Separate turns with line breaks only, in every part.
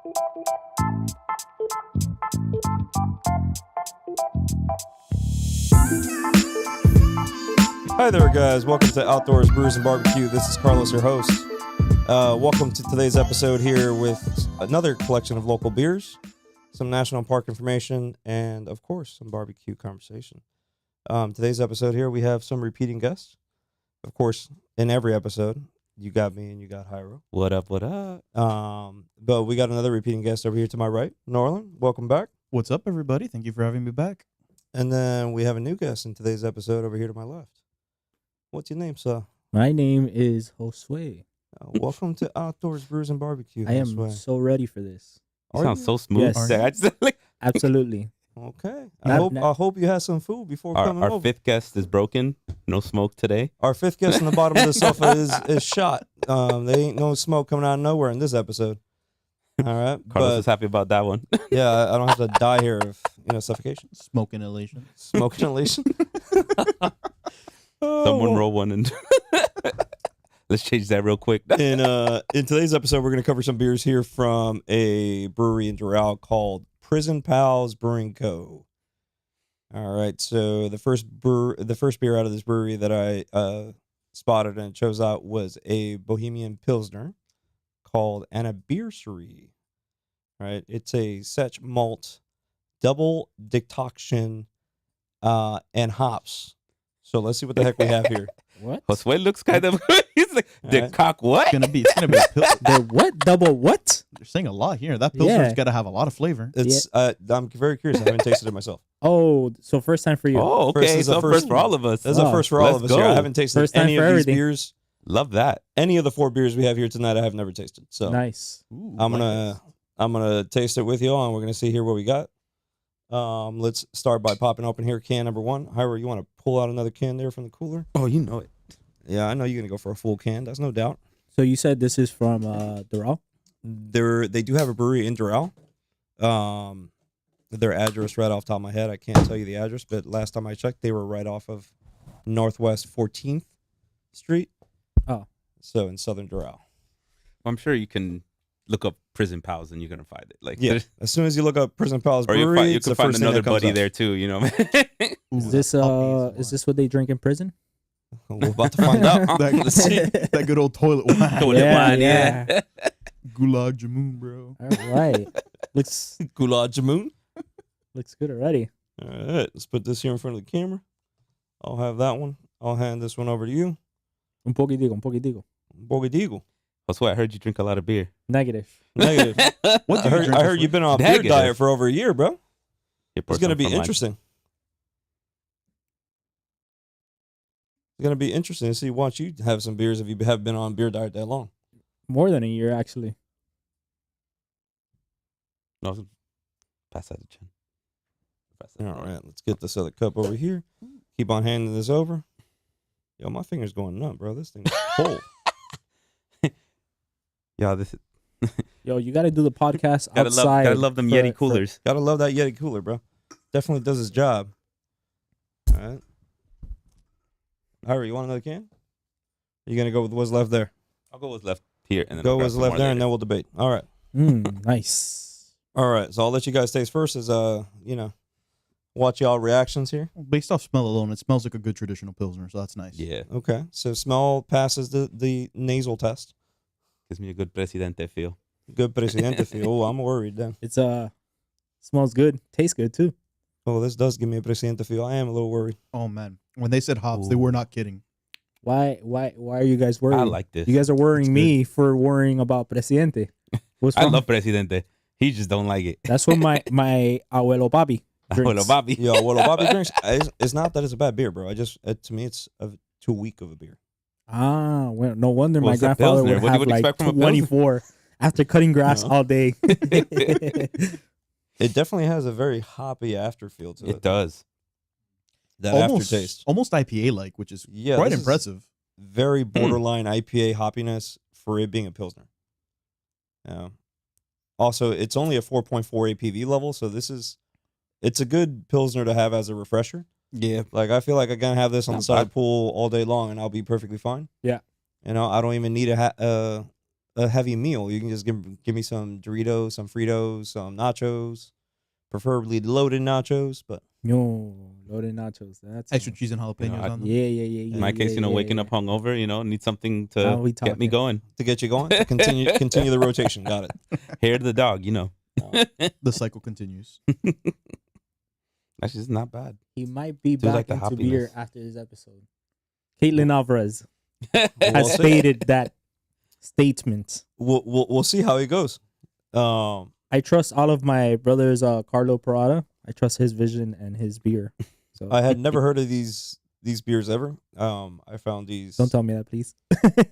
Hi there, guys. Welcome to Outdoors, Brews, and Barbecue. This is Carlos, your host. Welcome to today's episode here with another collection of local beers, some national park information, and, of course, some barbecue conversation. Today's episode here, we have some repeating guests. Of course, in every episode, you got me and you got Hyro.
What up, what up?
But we got another repeating guest over here to my right, Norland. Welcome back.
What's up, everybody? Thank you for having me back.
And then we have a new guest in today's episode over here to my left. What's your name, sir?
My name is Josue.
Welcome to Outdoors, Brews, and Barbecue.
I am
Josue.
so ready for this.
You sound so smooth.
Yes. Absolutely.
Okay.
Not-
I hope you had some food before coming
Our
over.
fifth guest is broken. No smoke today.
Our fifth guest on the bottom of the sofa is shot. There ain't no smoke coming out of nowhere in this episode. All right.
Carlos is happy about that one.
Yeah, I don't have to die here of suffocation.
Smoke inhalation.
Smoke inhalation.
Someone roll one and let's change that real quick.
In today's episode, we're going to cover some beers here from a brewery in Doral called Prison Pals Brewing Co. All right, so the first beer out of this brewery that I spotted and chose out was a Bohemian Pilsner called Anniversary. Right, it's a Sech malt, double decoction, and hops. So let's see what the heck we have here.
What?
Josue looks kind of. He's like, the cock what?
It's gonna be a
The what? Double what?
They're saying a lot here. That Pilsner's
Yeah.
got to have a lot of flavor.
It's I'm very curious. I haven't tasted it myself.
Oh, so first time for you.
Oh,
First
okay.
is the
So
first-
first for all of us.
This is a first for all
Let's
of us
go.
here. I haven't tasted
First time
any
for
of these
everything.
beers.
Love that.
Any of the 4 beers we have here tonight, I have never tasted. So
Nice.
Ooh,
I'm
like
gonna taste it with y'all, and we're gonna see here what we got. Let's start by popping open here can number 1. Hyro, you want to pull out another can there from the cooler?
Oh, you know it.
Yeah, I know you're gonna go for a full can. That's no doubt.
So you said this is from Doral?
They do have a brewery in Doral. Their address right off the top of my head, I can't tell you the address, but last time I checked, they were right off of Northwest 14th Street.
Oh.
So in Southern Doral.
I'm sure you can look up Prison Pals and you're gonna find it. Like,
Yeah. As soon as you look up Prison Pals
or
Brewery,
you
it's
can
the
find
first thing
another
that comes
buddy
up.
there too. You know.
ooh,
Is this
that
is this what they drink in prison?
We're about to find out.
Let's see. That good old toilet wine.
Toilet wine, yeah.
Gulag Jamoon, bro.
All right. looks
Gulad Jamoon.
looks good already.
All right, let's put this here in front of the camera. I'll have that one. I'll hand this one over to you.
Un poquitico.
Bogadigo.
Josue, I heard you drink a lot of beer.
Negative.
Negative.
What do
I
you drink?
heard you've been on a beer
Negative.
diet for over a year, bro.
Here,
It's
pour
going to
some
be
from mine.
interesting. It's going to be interesting to see. Watch you have some beers if you have been on a beer diet that long.
More than a year, actually.
No, pass that to Chen. Pass that.
All right, let's get this other cup over here. Keep on handing this over. Yo, my finger's going numb, bro. This thing's cold.
Yeah, this is.
Yo, you got to do the podcast
Gotta
outside.
love them
for-
Yeti
for-
coolers.
Gotta love that Yeti cooler, bro. Definitely does his job. All right. Harry, you want another can? You gonna go with what's left there?
I'll go with left here and then
Go
I'll grab
what's
some
left
more
there,
later.
and then we'll debate. All right.
Nice.
All right. So I'll let you guys taste first. As watch y'all reactions here.
Based off smell alone, it smells like a good traditional Pilsner, so that's nice.
Yeah,
Okay. So smell passes the nasal test.
gives me a good presidente feel.
Good presidente feel. Oh, I'm worried then.
It's smells good, tastes good too.
Oh, this does give me a presidente feel. I am a little worried.
Oh, man. When they said hops, they
Ooh.
were not kidding.
Why are you guys worried?
I like this.
You guys are worrying
It's
me for worrying about Presidente. What's
I
wrong?
love presidente. He just don't like it.
That's what my abuelo papi drinks.
Well, Bobby.
Yo, what Bobby drinks? It's not that it's a bad beer, bro. To me, it's too weak of a beer.
Ah, well, no wonder
Well,
my
it's a
grandfather
Pilsner.
would
What do you
have like
expect from a Pilsner?
24 after cutting grass
No.
all day.
It definitely has a very hoppy afterfeel to it.
It does.
That aftertaste.
Almost IPA-like, which is
Yeah,
quite
this is
impressive.
Very borderline IPA hoppiness for it being a Pilsner. Yeah. Also, it's only a 4.4 APV level, so it's a good Pilsner to have as a refresher.
Yeah.
Like, I feel like I can have this on
Not
the side
bad.
of the pool all day long, and I'll be perfectly fine.
Yeah.
I don't even need a a heavy meal. You can just give me some Doritos, some Fritos, some nachos, preferably loaded nachos. But
No, loaded nachos. That's
Extra cheese and jalapenos
I-
on them.
Yeah.
In my case, waking up hungover, need something
Now
to
we
get me
talking.
going.
to get you going, to continue the rotation. Got it.
Hair to the dog,
The cycle continues.
That's just not bad.
He might be
Do you
back
like the
into beer
hoppiness?
after this episode. Caitlin Alvarez
We'll
has
see.
stated that statement.
We'll see how it goes.
I trust all of my brother's Carlo Parada. I trust his vision and his beer. So
I had never heard of these beers ever. I found these.
don't tell me that, please.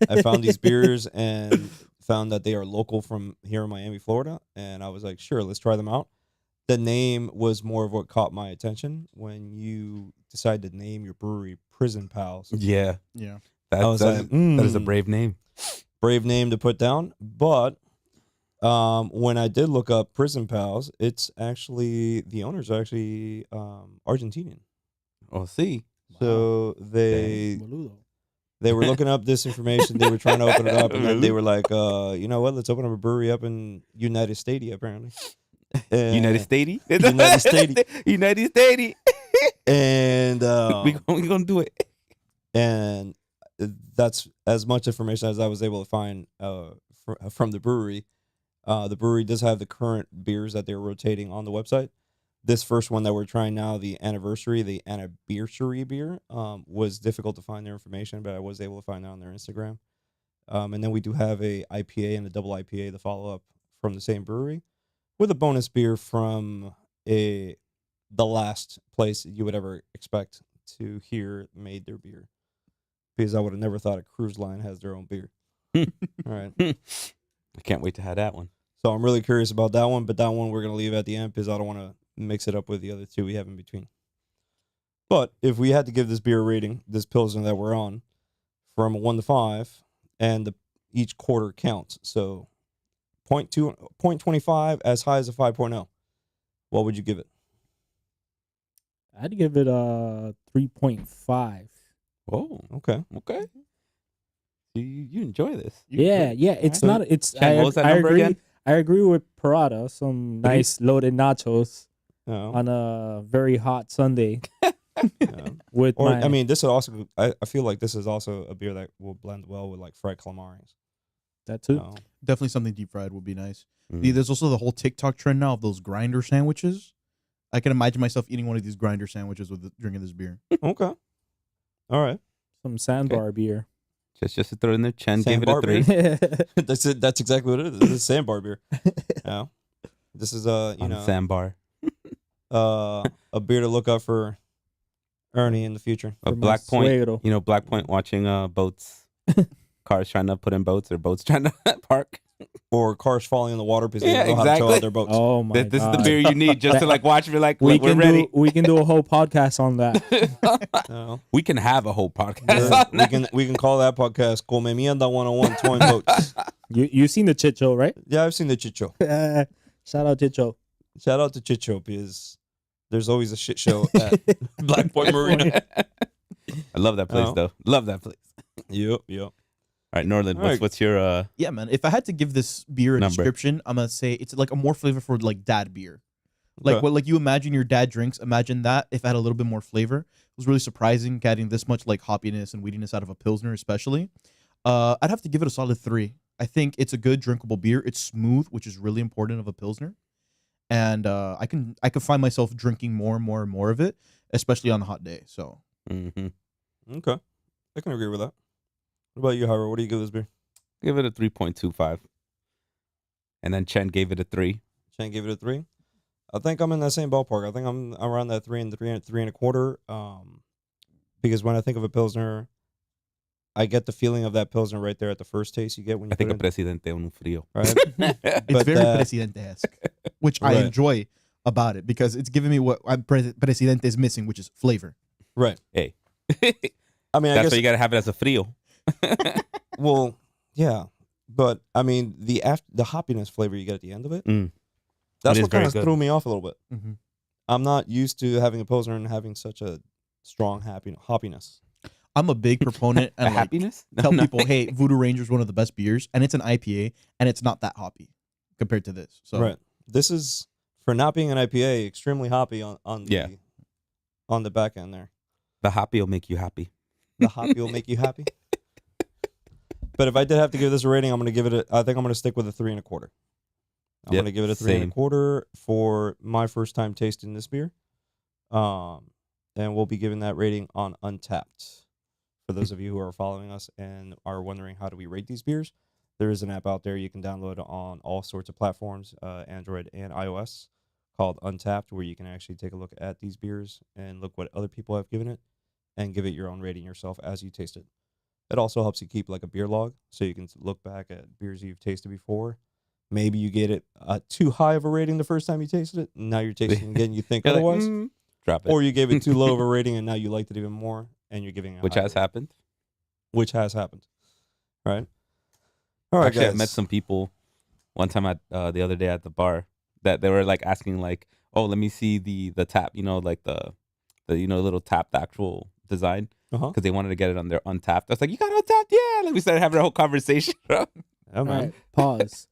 I found these beers and found that they are local from here in Miami, Florida, and I was like, sure, let's try them out. The name was more of what caught my attention when you decided to name your brewery Prison Pals.
Yeah.
Yeah.
I was like,
that is a brave name.
brave name to put down. But when I did look up Prison Pals, it's actually the owners are actually Argentinian.
Oh, see.
So they
Boludo.
they were looking up this information. They were trying to open it up, and then they were like, you know what? Let's open up a brewery up in United States, apparently. And-
United States.
United States.
United States.
And
we gonna do it.
and that's as much information as I was able to find from the brewery. The brewery does have the current beers that they're rotating on the website. This first one that we're trying now, the anniversary beer, was difficult to find their information, but I was able to find that on their Instagram. And then we do have a IPA and a double IPA, the follow up from the same brewery, with a bonus beer from the last place you would ever expect to hear made their beer, because I would have never thought a cruise line has their own beer. All right.
I can't wait to have that one.
So I'm really curious about that one, but that one we're going to leave at the end because I don't want to mix it up with the other two we have in between. But if we had to give this beer a rating, this Pilsner that we're on, from a 1 to 5, and each quarter counts. So 0.25 as high as a 5.0. What would you give it?
I'd give it a 3.5.
Oh,
Okay.
okay. You enjoy this.
Yeah. It's
Alright.
not. It's.
Chad, what was that number
agree.
again?
I agree with Parada. Some nice loaded nachos
No.
on a very hot Sunday
No.
with
Or
my.
I mean, this is also. I feel like this is also a beer that will blend well with like fried calamaris.
that too.
So,
Definitely something deep fried would be nice.
Mm.
There's also the whole TikTok trend now of those grinder sandwiches. I can imagine myself eating one of these grinder sandwiches with drinking this beer.
okay. All right.
Some sandbar beer.
Just to throw it in there. Chen gave it a
Sandbar
3.
beer? That's it. That's exactly what it is. It's a sandbar beer. Yeah. This is
On the sandbar.
a beer to look up for Ernie in the future.
A
For my
Black Point.
suegro.
Black Point watching boats. Cars trying to put in boats or boats trying to park.
Or cars falling in the water because they
Yeah,
don't know how to tow
exactly.
out their boats.
Oh my
This is
god.
the beer you need just to like watch me like
we
we're
can
ready.
we can do a whole podcast on that.
No.
We can have a whole podcast. on
we can call that podcast Come Mierda 101 Towing Boats.
You seen the Chit Show, right?
Yeah, I've seen the Chicho.
Shout out Chit Show.
Shout out to Chicho because there's always a shit show at Black Point Marina.
I love that place
Oh.
though. Love that place.
Yep.
All right, Norland,
All right.
what's your
Yeah, man. If I had to give this beer a
Number.
description, I'm gonna say it's like a more flavor for like dad beer. Like
Okay.
what like you imagine your dad drinks, imagine that if it had a little bit more flavor. It was really surprising getting this much like hoppiness and weediness out of a Pilsner, especially. I'd have to give it a solid 3. I think it's a good drinkable beer. It's smooth, which is really important of a Pilsner. And I can find myself drinking more and more and more of it, especially on a hot day. So
Mhm.
Okay. I can agree with that. What about you, Hyro? What do you give this beer?
Give it a 3.25. And then Chen gave it a 3.
Shane gave it a 3. I think I'm in that same ballpark. I think I'm around that 3 and 3.25. Because when I think of a Pilsner, I get the feeling of that Pilsner right there at the first taste you get when you
I think a
put it
presidente un frío.
in, right?
it's
But,
very
uh,
Presidente-esque, which I
Right.
enjoy about it because it's giving me what Presidente is missing, which is flavor.
Right.
Hey.
I mean, I
That's
guess
why you got to have it as a frío.
well, yeah, but I mean the hoppiness flavor you get at the end of it.
Mm.
That's
It is
what kind
very
of
good.
threw me off a little bit.
Mm-hmm.
I'm not used to having a Pilsner and having such a strong hoppiness.
I'm a big proponent
The
and like
happiness. No,
tell
no.
people, hey, Voodoo Ranger is one of the best beers, and it's an IPA, and it's not that hoppy compared to this. So
Right. This is, for not being an IPA, extremely hoppy on
Yeah.
the back end there.
The hoppy will make you happy.
The hoppy will make you happy. But if I did have to give this a rating, I'm going to give it I think I'm going to stick with a 3 1/4. I'm
Yep,
going to give it a 3
same.
1/4 for my first time tasting this beer. And we'll be giving that rating on Untapped. For those of you who are following us and are wondering how do we rate these beers, there is an app out there you can download on all sorts of platforms, Android and iOS, called Untapped, where you can actually take a look at these beers and look what other people have given it and give it your own rating yourself as you taste it. It also helps you keep like a beer log, so you can look back at beers you've tasted before. Maybe you get it too high of a rating the first time you tasted it, and now you're tasting it again and you think
You're like,
otherwise.
drop it.
Or you gave it too low of a rating and now you liked it even more and you're giving it a
Which
higher
has
rating.
happened.
Which has happened. Right? All right,
Actually,
guys.
I met some people one time at the other day at the bar that they were like asking like, oh, let me see the tap, like the little tap, the actual design, because they wanted to get it on their Untapped. I was like, you got Untapped? Yeah. Like we started having a whole conversation.
Yeah,
All
man.
right, pause.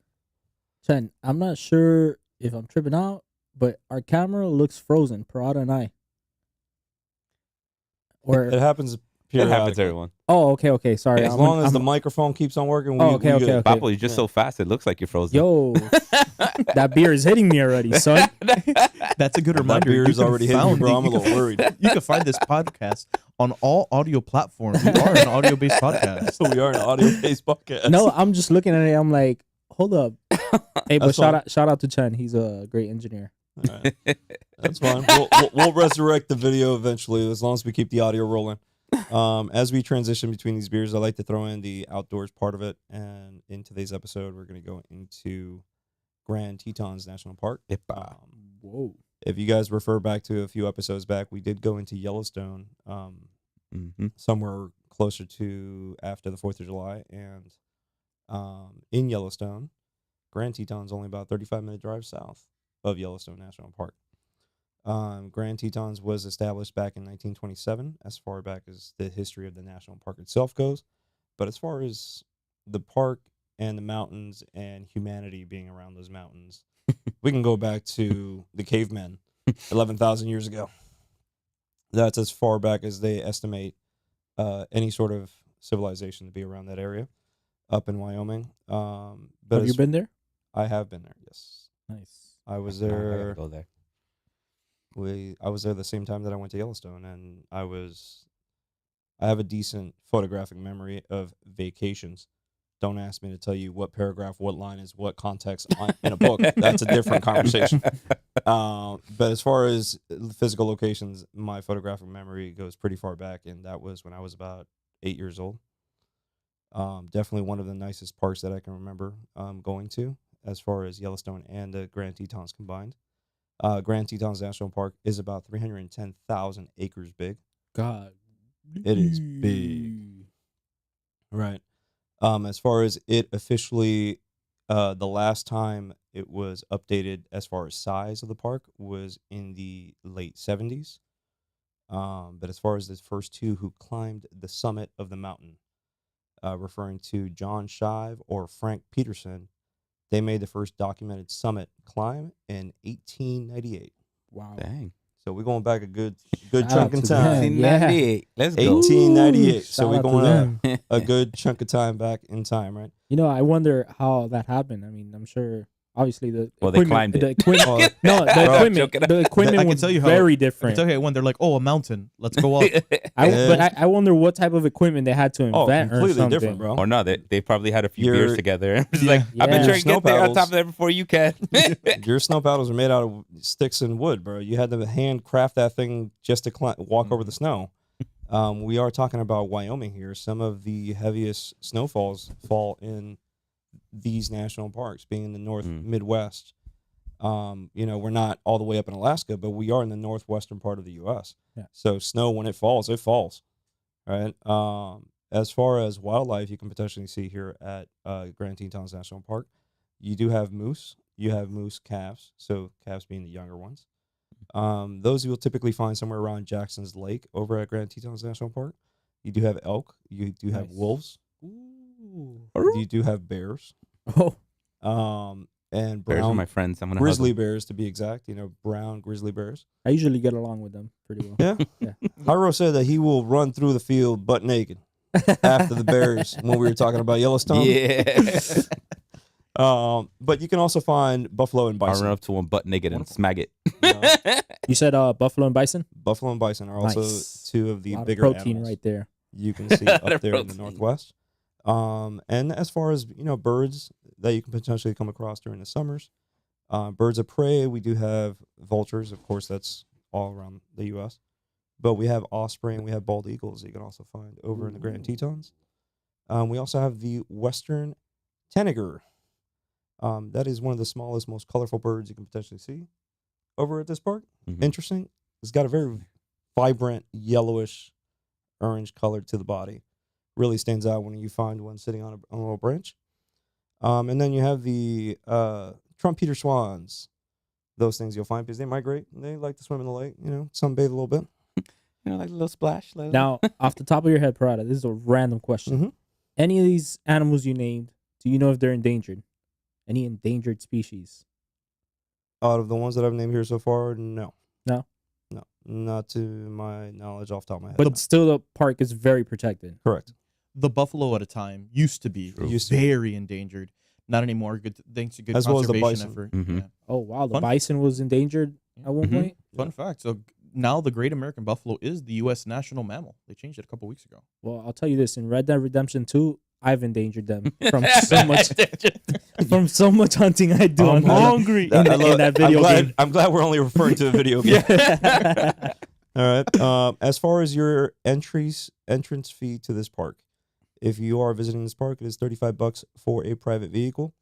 Chen, I'm not sure if I'm tripping out, but our camera looks frozen, Parada and I. Or
It happens
It
periodically.
happens, everyone.
oh, okay, sorry.
As
I'm
long as
I'm-
the microphone keeps on working,
Oh, okay,
we good.
okay.
Papo, you're just
Yeah.
so fast. It looks like you're frozen.
Yo, that beer is hitting me already, son.
that's a good
That
reminder.
beer
You
is
can
already hitting me,
found-
bro. I'm a
you can
little worried.
You can find this podcast on all audio platforms. We are an audio-based podcast.
So we are an audio-based podcast.
No, I'm just looking at it. I'm like, hold up. Hey, but
That's fine.
shout out to Chen. He's a great engineer.
All right. That's fine. We'll resurrect the video eventually, as long as we keep the audio rolling. As we transition between these beers, I like to throw in the outdoors part of it. And in today's episode, we're going to go into Grand Tetons National Park.
Whoa.
If you guys refer back to a few episodes back, we did go into Yellowstone somewhere closer to after the 4th of July. And in Yellowstone, Grand Tetons only about a 35-minute drive south of Yellowstone National Park. Grand Tetons was established back in 1927, as far back as the history of the national park itself goes. But as far as the park and the mountains and humanity being around those mountains, we can go back to the cavemen 11,000 years ago. That's as far back as they estimate any sort of civilization to be around that area up in Wyoming. But
Have you been there?
I have been there, yes.
Nice.
I was
I gotta
there.
go there.
I was there the same time that I went to Yellowstone, and I have a decent photographic memory of vacations. Don't ask me to tell you what paragraph, what line is what context in a book. That's a different conversation. But as far as physical locations, my photographic memory goes pretty far back, and that was when I was about 8 years old. Definitely one of the nicest parks that I can remember going to, as far as Yellowstone and the Grand Tetons combined. Grand Tetons National Park is about 310,000 acres big.
God.
It is big. Right. As far as it officially, the last time it was updated as far as size of the park was in the late 70s. But as far as the first two who climbed the summit of the mountain, referring to John Shive or Frank Peterson, they made the first documented summit climb in 1898.
Wow.
Dang.
So we're going back a good
Shout
chunk
out
of
to
time.
them.
1998. Let's go.
1898. So
Shout
we're
out to
going
them.
a good chunk of time back in time, right?
You know, I wonder how that happened. I mean, I'm sure, obviously, the
Well, they
equipment,
climbed it.
the equipment,
Oh,
no, the
bro,
equipment,
joking.
the equipment
I can
was
tell you how-
very
I can
different.
tell you when they're like, oh, a mountain, let's go up.
But I wonder what type of equipment they had to invent or
completely
something.
different, bro.
Or no, they probably had a few
Your-
beers together. It's like, I bet
Yeah.
you can get there on top of that before you can.
Your snow paddles are made out of sticks and wood, bro. You had to hand craft that thing just to walk over the snow. We are talking about Wyoming here. Some of the heaviest snowfalls fall in these national parks, being in the North Midwest. We're not all the way up in Alaska, but we are in the northwestern part of the U.S.
Yeah.
So snow, when it falls, right? As far as wildlife, you can potentially see here at Grand Tetons National Park, you do have moose. You have moose calves, so calves being the younger ones. Those you will typically find somewhere around Jackson's Lake over at Grand Tetons National Park. You do have elk. You do have
Nice.
wolves.
Ooh.
You do have bears.
Oh,
And
Bears are
brown
my friends. I'm gonna
grizzly
hug
bears to be exact. Brown grizzly bears.
I usually get along with them pretty well.
Yeah.
Yeah.
Hyro said that he will run through the field butt naked after the bears when we were talking about
them.
Yellowstone.
Yeah.
But you can also find buffalo and
I
bison.
run up to one butt naked and smack it.
You said buffalo and bison?
Buffalo and bison are also
Nice.
two of the
A lot of
bigger
protein
animals
right there.
you can see up there in the
Protein.
Northwest. And as far as birds that you can potentially come across during the summers, birds of prey, we do have vultures. Of course, that's all around the U.S. But we have osprey and we have bald eagles that you can also find over in the Grand Tetons. We also have the western tanager. That is one of the smallest, most colorful birds you can potentially see over at this park.
Mhm.
Interesting. It's got a very vibrant yellowish orange color to the body. Really stands out when you find one sitting on a little branch. And then you have the trumpeter swans. Those things you'll find because they migrate. And they like to swim in the lake, sunbathe a little bit.
Like a little splash.
Now, off the top of your head, Parada, this is a random question.
Mhm.
Any of these animals you named, do you know if they're endangered? Any endangered species?
Out of the ones that I've named here so far, no.
No?
No. Not to my knowledge off the top of my head.
But still, the park is very protected.
Correct.
The buffalo at a time used to be
Used to be.
very endangered. Not anymore. Good, thanks to good
As well as the
conservation
bison.
effort.
Mhm.
Yeah.
Oh, wow. The
Fun-
bison was endangered at one
Mhm.
point?
Fun fact. So now the great American buffalo is the U.S. national mammal. They changed it a couple weeks ago.
Well, I'll tell you this. In Red Dead Redemption 2, I've endangered them from so much hunting I do.
I'm
on
hungry.
in that video game.
I'm glad we're only referring to the video game. All right. As far as your entrance fee to this park, if you are visiting this park, it is $35 for a private vehicle.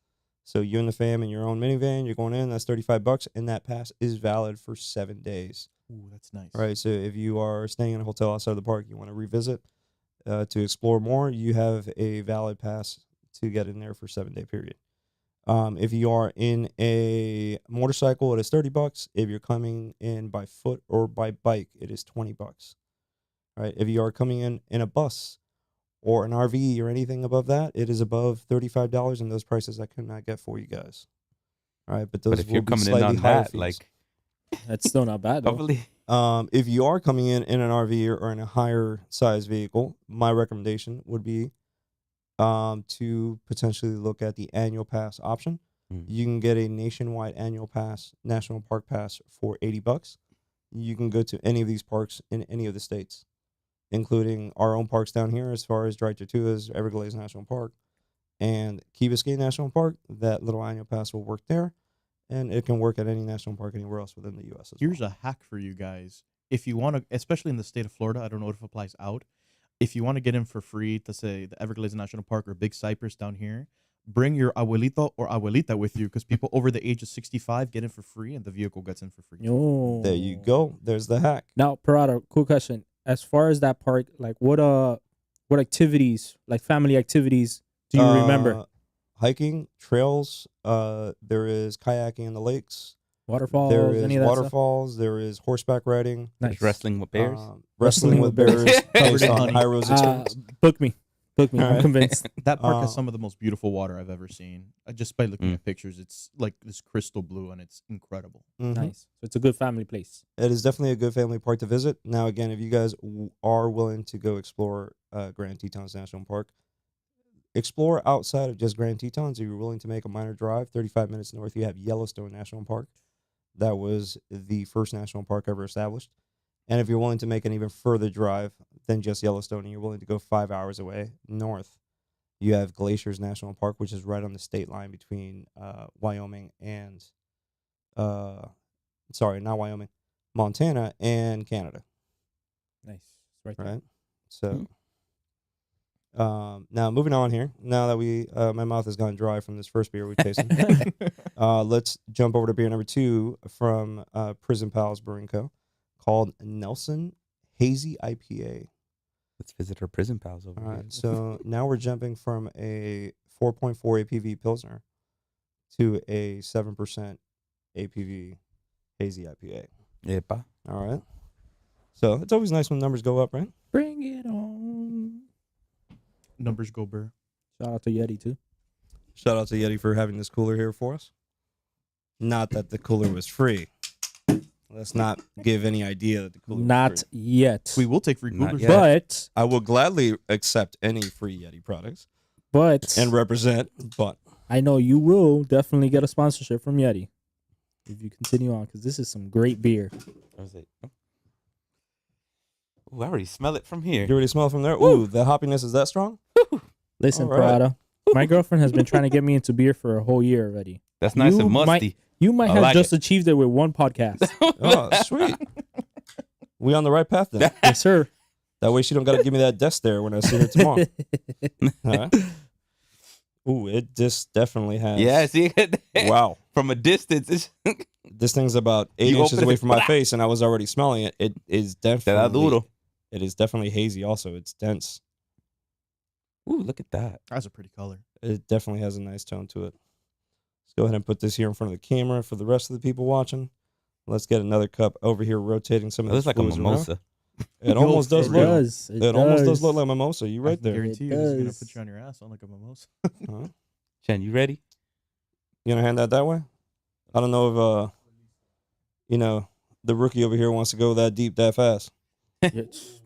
So you and the fam in your own minivan, you're going in. That's $35, and that pass is valid for 7 days.
Ooh, that's nice.
All right. So if you are staying in a hotel outside of the park, you want to revisit to explore more, you have a valid pass to get in there for 7-day period. If you are in a motorcycle, it is $30. If you're coming in by foot or by bike, it is $20. Right? If you are coming in a bus or an RV or anything above that, it is above $35, and those prices I could not get for you guys. All right, but those
But if
will
you're
be
coming in
slightly
on
higher
that,
fees.
like,
That's still not bad, though.
hopefully,
If you are coming in an RV or in a higher size vehicle, my recommendation would be to potentially look at the annual pass option. You can get a nationwide annual pass, national park pass for $80. You can go to any of these parks in any of the states, including our own parks down here, as far as Dry Tortugas, Everglades National Park, and Key Biscayne National Park. That little annual pass will work there, and it can work at any national park anywhere else within the U.S. as
Here's
well.
a hack for you guys. If you want to, especially in the state of Florida, I don't know if it applies out. If you want to get in for free to say the Everglades National Park or Big Cypress down here, bring your abuelito or abuelita with you because people over the age of 65 get in for free and the vehicle gets in for free.
No.
There you go. There's the hack.
Now, Parada, cool question. As far as that park, like what activities, like family activities, do you remember?
Hiking, trails. There is kayaking in the lakes.
Waterfalls,
There is
any of that stuff?
waterfalls. There is horseback riding.
there's wrestling with bears.
Wrestling with bears.
Covered
Based
in
on
honey.
Hyro's experience.
Book me. I'm
Alright.
convinced.
That park has
Uh,
some of the most beautiful water I've ever seen. Just by looking at pictures, it's like this crystal blue and it's incredible.
Mhm.
Nice. So it's a good family place.
It is definitely a good family park to visit. Now, again, if you guys are willing to go explore Grand Tetons National Park, explore outside of just Grand Tetons. If you're willing to make a minor drive, 35 minutes north, you have Yellowstone National Park. That was the first national park ever established. And if you're willing to make an even further drive than just Yellowstone, and you're willing to go 5 hours away north, you have Glaciers National Park, which is right on the state line between Wyoming and, not Wyoming, Montana and Canada.
Nice. It's right there.
Right. So, now moving on here. Now that we, my mouth has gone dry from this first beer we tasted, let's jump over to beer number 2 from Prison Pals Brewing Co. called Nelson Hazy IPA.
Let's visit our prison pals over
All
here.
right. So now we're jumping from a 4.4 APV Pilsner to a 7% APV Hazy IPA.
Epa.
All right. So it's always nice when numbers go up, right?
Bring it on.
Numbers go Burr.
Shout out to Yeti too.
Shout out to Yeti for having this cooler here for us. Not that the cooler was free. Let's not give any idea that the cooler
Not
was free.
yet.
We will take free
Not
coolers.
yet.
But
I will gladly accept any free Yeti products
but
and represent, but
I know you will definitely get a sponsorship from Yeti if you continue on, because this is some great beer.
I was like, oh. Ooh, I already smell it from here.
you already smell from there? Ooh, the hoppiness is that strong?
Listen,
All right.
Parada, my girlfriend has been trying to get me into beer for a whole year already.
That's nice
You
and
might-
musty.
You might
I
have
like
just
it.
achieved it with one podcast.
Oh, sweet. We on the right path then.
Yes, sir.
That way she don't got to give me that desk there when I see her tomorrow. All right. Ooh, it just definitely has.
Yeah, see?
Wow.
From a distance, it's
This thing's about 8
You
inches
open
away
it,
from my
blah.
face, and I was already smelling it. It is
te da
definitely.
duro.
It is definitely hazy. Also, it's dense.
Ooh, look at that.
That's a pretty color.
It definitely has a nice tone to it. Let's go ahead and put this here in front of the camera for the rest of the people watching. Let's get another cup over here, rotating some
It
of
looks
this
like a
fluids around.
mimosa.
It almost does
It
look.
does.
It almost does
does.
look like mimosa. You right
I
there.
guarantee
It
you this is gonna
does.
put you on your ass on like a mimosa.
Huh?
Chen, you ready?
You gonna hand that way? I don't know if the rookie over here wants to go that deep that fast.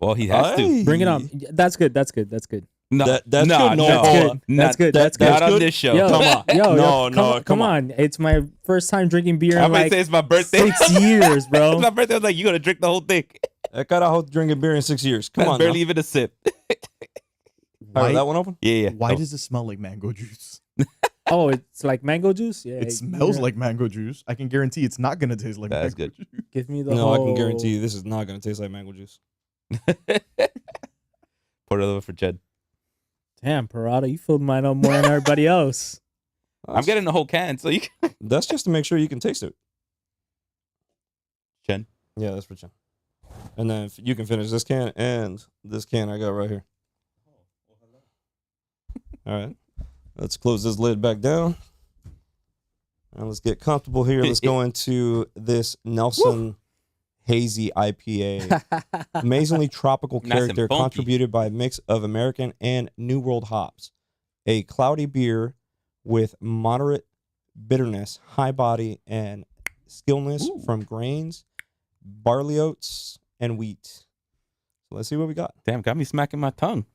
Well, he has to.
Aye.
Bring it on. That's good. That's good. That's good.
No,
That's
no,
good. No,
no,
That's good.
not-
That's good.
that-
That's good.
Not on
good?
this show.
Yo,
Come on.
yo,
No,
yo,
no,
come on. It's my first time drinking beer
I
in
might
like
say it's my birthday.
6 years,
It's
bro.
my birthday. I was like, you gotta drink the whole thing.
I got out drinking beer in 6 years. Come
That's
on,
barely
now.
even a sip.
All right,
Why,
that one open?
Yeah, yeah.
why
Oh.
does it smell like mango juice?
Oh, it's like mango juice. Yeah,
It smells
yeah.
like mango juice. I can guarantee it's not gonna taste like
That's
mango
good.
juice.
Give me the
No,
whole.
I can guarantee you this is not going to taste like mango juice.
Pour it over for Jed.
Damn, Parada, you filled mine up more than everybody else.
I'm getting the whole can, so you can.
That's just to make sure you can taste it.
Chen.
Yeah, that's for Chen. And then you can finish this can and this can I got right here. All right. Let's close this lid back down. And let's get comfortable here. Let's go into this Nelson Hazy IPA. Amazingly tropical
Nice and
character
funky.
contributed by a mix of American and New World hops. A cloudy beer with moderate bitterness, high body, and skillness from grains, barley oats, and wheat. So let's see what we got.
Damn, got me smacking my tongue.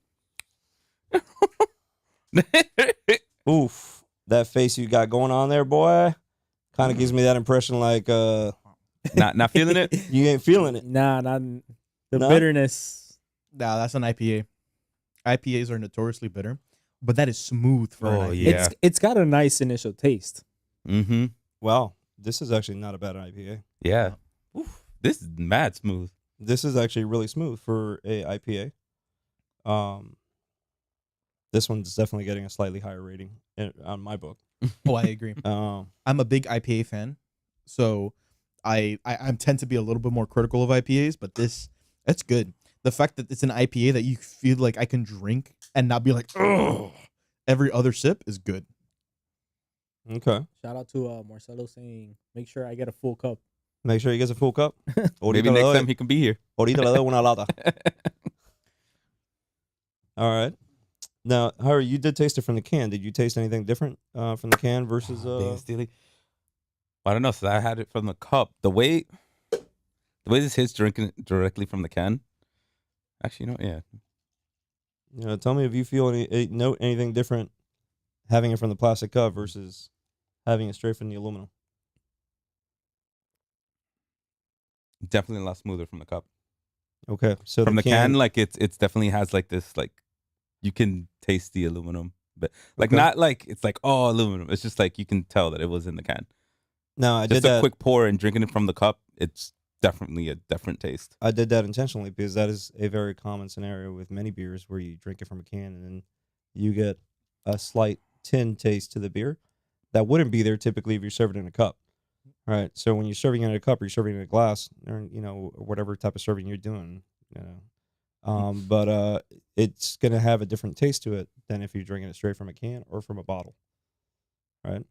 Oof. That face you got going on there, boy, kind of gives me that impression like
Not feeling it.
you ain't feeling it.
Nah, not the
No?
bitterness.
Nah, that's an IPA. IPAs are notoriously bitter, but that is smooth for an
Oh,
IPA.
yeah.
It's got a nice initial taste.
Mm-hmm.
Wow, this is actually not a bad IPA.
Yeah. Oof, this is mad smooth.
This is actually really smooth for a IPA. This one's definitely getting a slightly higher rating on my book.
Oh, I agree.
Um,
I'm a big IPA fan, so I tend to be a little bit more critical of IPAs, but that's good. The fact that it's an IPA that you feel like I can drink and not be like, oh, every other sip is good.
okay.
Shout out to Marcelo saying, make sure I get a full cup.
Make sure he gets a full cup.
Maybe next time he can be here.
Ahorita le doy una lata. All right. Now, Harry, you did taste it from the can. Did you taste anything different from the can versus?
Damn, Steely. I don't know. So I had it from the cup. The way this hits drinking it directly from the can. Actually, yeah.
You know, tell me if you feel note anything different having it from the plastic cup versus having it straight from the aluminum.
Definitely a lot smoother from the cup.
Okay, so
From the can, like it's definitely has like this, like you can taste the aluminum, but like
Okay.
not like it's like, oh, aluminum. It's just like you can tell that it was in the can.
No, I did
Just a
that.
quick pour and drinking it from the cup, it's definitely a different taste.
I did that intentionally because that is a very common scenario with many beers where you drink it from a can and then you get a slight tin taste to the beer that wouldn't be there typically if you serve it in a cup. Right. So when you're serving it in a cup or you're serving it in a glass or, whatever type of serving you're doing, but it's going to have a different taste to it than if you're drinking it straight from a can or from a bottle. Right.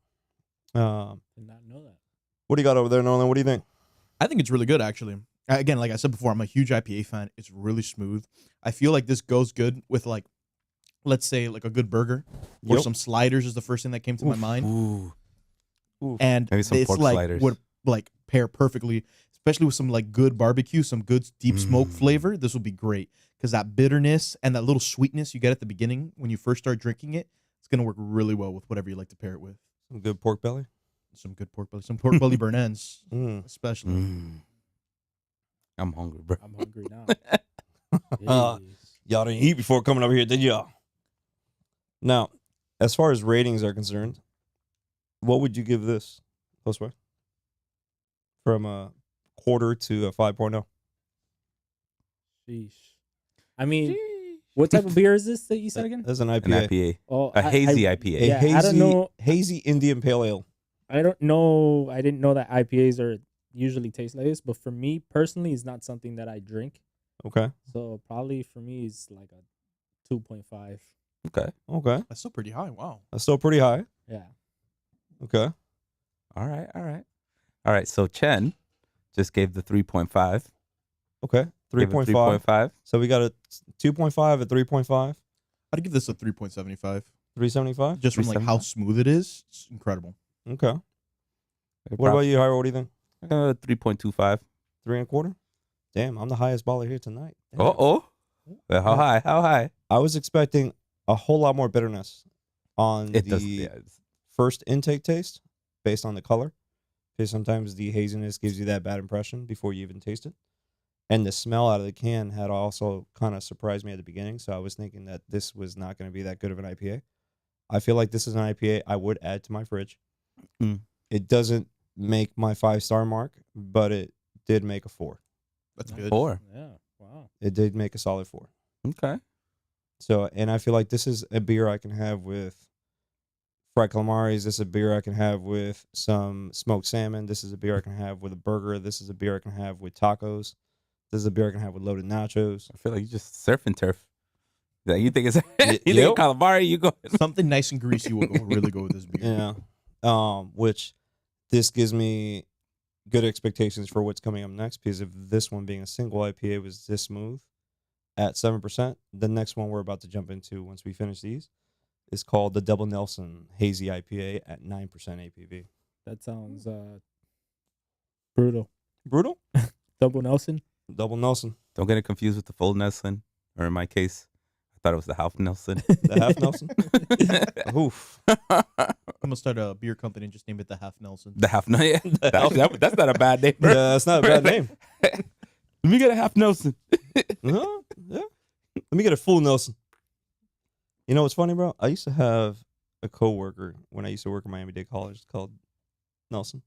Did not know that.
What do you got over there, Nolan? What do you think?
I think it's really good, actually. Again, like I said before, I'm a huge IPA fan. It's really smooth. I feel like this goes good with like let's say like a good burger or
Yep.
some sliders is the first thing that came to my mind.
Ooh.
And
Maybe some
it's
pork
like
sliders.
would like pair perfectly, especially with some like good barbecue, some good deep smoke flavor. This would be great because that bitterness and that little sweetness you get at the beginning when you first start drinking it, it's gonna work really well with whatever you like to pair it with.
Some good pork belly.
Some good pork belly, some pork belly burn ends,
Mm.
especially.
I'm hungry, bro.
I'm hungry now.
Uh,
Yes.
Y'all didn't eat before coming over here, did y'all? Now, as far as ratings are concerned, what would you give this, Josue? From a quarter to a 5.0?
Sheesh. I mean, what type of beer is this that you said again?
That's an
An
IPA.
IPA.
Oh,
A hazy IPA.
A
Yeah,
hazy,
I don't know.
hazy Indian Pale Ale.
I don't know. I didn't know that IPAs are usually taste like this, but for me personally, it's not something that I drink.
Okay.
So probably for me, it's like a 2.5.
Okay.
Okay.
That's still pretty high. Wow.
That's still pretty high.
Yeah.
Okay.
All right. So Chen just gave the 3.5.
Okay.
Gave it
3.5.
3.5.
So we got a 2.5, a 3.5,
I'd give this a 3.75
375.
just from like how
3.75?
smooth it is. It's incredible.
Okay. What about you, Hyro? What do you think?
3.25.
3.25? Damn, I'm the highest baller here tonight. Damn.
Oh. Well, how high? How high?
I was expecting a whole lot more bitterness on
It
the
does. Yeah, it's-
first intake taste based on the color. Because sometimes the haziness gives you that bad impression before you even taste it. And the smell out of the can had also kind of surprised me at the beginning. So I was thinking that this was not going to be that good of an IPA. I feel like this is an IPA I would add to my fridge.
Mm.
It doesn't make my 5-star mark, but it did make a 4.
That's good.
4.
Yeah. Wow.
It did make a solid 4.
Okay.
So, and I feel like this is a beer I can have with fried calamaris. This is a beer I can have with some smoked salmon. This is a beer I can have with a burger. This is a beer I can have with tacos. This is a beer I can have with loaded nachos.
I feel like you just surf and turf. Yeah, you think it's
Yep.
you think calamari? You go.
Something nice and greasy will really go with this beer.
Yeah. Which this gives me good expectations for what's coming up next, because if this one being a single IPA was this smooth at 7%, the next one we're about to jump into once we finish these is called the Double Nelson Hazy IPA at 9% ABV.
That sounds brutal.
Brutal?
Double Nelson.
Double Nelson.
Don't get it confused with the full Nelson, or in my case, I thought it was the half Nelson.
The half Nelson? Oof.
I'm gonna start a beer company and just name it the Half Nelson.
The half Nelson. That's not a bad name.
Yeah, that's not a bad name.
Let me get a half Nelson.
Uh-huh. Yeah. Let me get a full Nelson. You know what's funny, bro? I used to have a coworker when I used to work at Miami-Dade College called Nelson.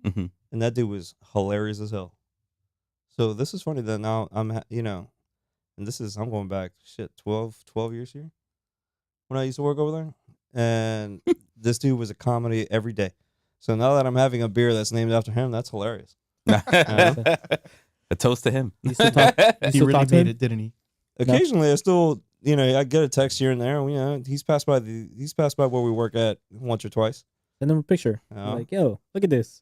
Mhm.
And that dude was hilarious as hell. So this is funny that now I'm, and this is, I'm going back, 12 years here when I used to work over there. And this dude was a comedy every day. So now that I'm having a beer that's named after him, that's hilarious.
A toast to him.
You still talk-
He
still
really
talk to
made
him?
it, didn't he?
Occasionally, I still, I get a text here and there. He's passed by where we work at once or twice.
Send them a picture.
Oh.
Like, yo, look at this.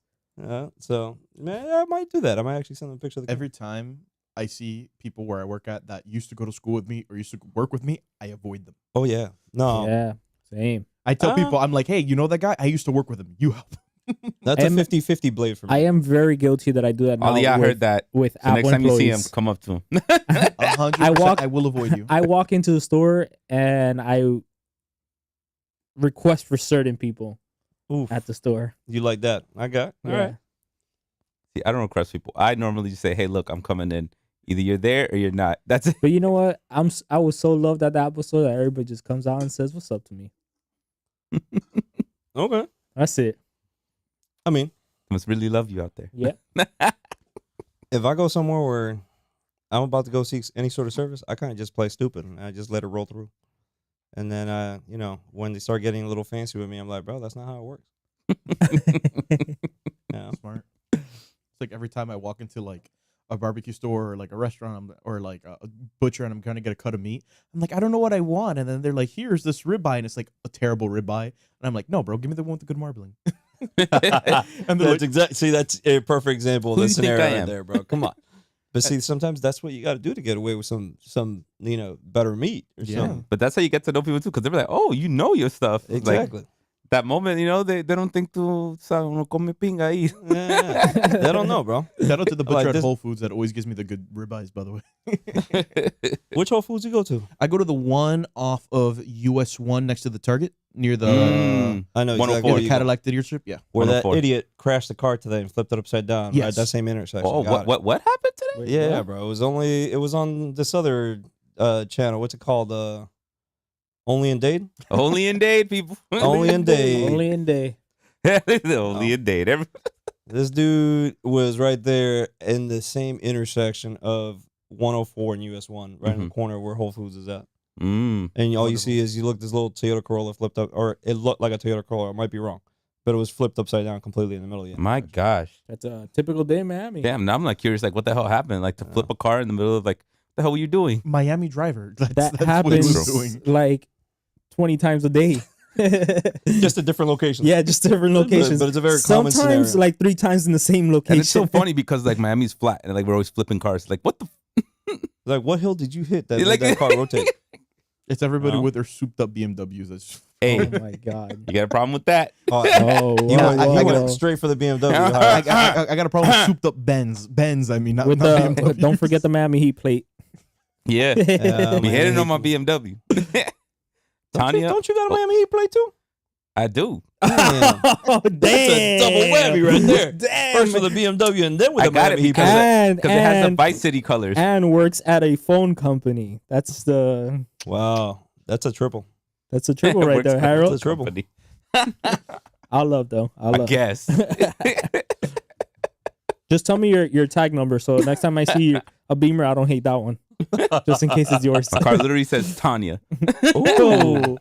So man, I might do that. I might actually send them a picture of the
Every time I see people where I work at that used to go to school with me or used to work with me, I avoid them.
Oh yeah, no,
Yeah, same.
I tell people, I'm like, hey, you know that guy? I used to work with him. You help.
that's a
I'm-
50-50 blade for me.
I am very guilty that I do that now.
Ollie, I
with,
heard that.
with
So
Apple
next time you see him,
employees.
come up to him.
100%, I will avoid you.
I walk into the store and I request for certain people
Oof,
at the store.
you like that? I got. All
Yeah.
right.
See, I don't request people. I normally just say, "Hey, look, I'm coming in. Either you're there or you're not." That's it.
But you know what? I was so loved at that episode that everybody just comes out and says, "What's up?" to me.
Okay.
That's it.
I mean,
Must really love you out there.
Yeah.
if I go somewhere where I'm about to go seek any sort of service, I kind of just play stupid and I just let it roll through. And then, when they start getting a little fancy with me, I'm like, bro, that's not how it works. Yeah.
Smart. It's like every time I walk into like a barbecue store or like a restaurant or like a butcher and I'm going to get a cut of meat, I'm like, I don't know what I want. And then they're like, here's this ribeye. And it's like a terrible ribeye. And I'm like, no, bro, give me the one with the good marbling. And they're
That's
like,
See, that's a perfect example of
Who
the
do you think I
scenario right
am?
there, bro. Come on. But see, sometimes that's what you got to do to get away with some better meat or something.
But that's how you get to know people too, because they're like, oh, you know your stuff.
Exactly.
Like, that moment, they don't think to uno come pinga ahí.
Yeah. They don't know, bro.
Shout out to the butcher
Like
at Whole Foods that always gives me the good ribeyes, by the way.
Which Whole Foods you go to?
I go to the one off of US 1 next to the Target near the,
I know
104.
exactly
near
where
the
you go.
Cadillac dealership. Yeah.
Where that
104.
idiot crashed the car today and flipped it upside down.
Yes.
Right, that same intersection.
Oh,
Got it.
what happened today?
Wait,
Yeah,
what?
bro. It was on this other channel. What's it called? Only in Dade?
Only in Dade, people.
Only in Dade.
Only in day.
Only in Dade.
This dude was right there in the same intersection of 104 and US 1, right in the corner where Whole Foods is at.
Mm.
And all you see is this little Toyota Corolla flipped up, or it looked like a Toyota Corolla. I might be wrong, but it was flipped upside down completely in the middle of the
My
intersection.
gosh.
That's a typical day in Miami.
Damn, now I'm like curious, like what the hell happened? Like to flip a car in the middle of like, what the hell were you doing?
Miami driver.
That
That's what he
happens
was doing.
like 20 times a day.
Just a different location.
Yeah, just different locations.
But it's a very common
Sometimes
scenario.
like 3 times in the same location.
And it's so funny because like Miami's flat and like we're always flipping cars. Like what the
Like, what hill did you hit that
You're
made
like-
that car rotate?
It's everybody
No.
with their souped up BMWs. That's
Hey,
Oh my god.
you got a problem with that?
Oh,
Oh,
you
whoa,
went,
whoa.
straight for the BMW.
I,
huh?
I got a problem with souped up Benz. I mean, not,
With
not
the
BMWs.
don't forget the Miami Heat plate.
Yeah.
Yeah,
Be hitting
Miami
on my
Heat.
BMW.
Don't
Tanya,
you got a Miami Heat plate too?
I do.
Damn.
Oh, damn.
That's a double whammy right there.
Damn.
First with the BMW and then with
I
the
got it
Miami Heat
because
plate.
and
it has the Vice City colors.
and works at a phone company. That's the
Wow, that's a triple.
triple right
Works
there,
at the
Harold.
That's a triple.
company.
I love though. I
I
love.
guess.
Just tell me your tag number so next time I see a Beamer, I don't hate that one. Just in case it's yours.
My car literally says Tanya.
Ooh,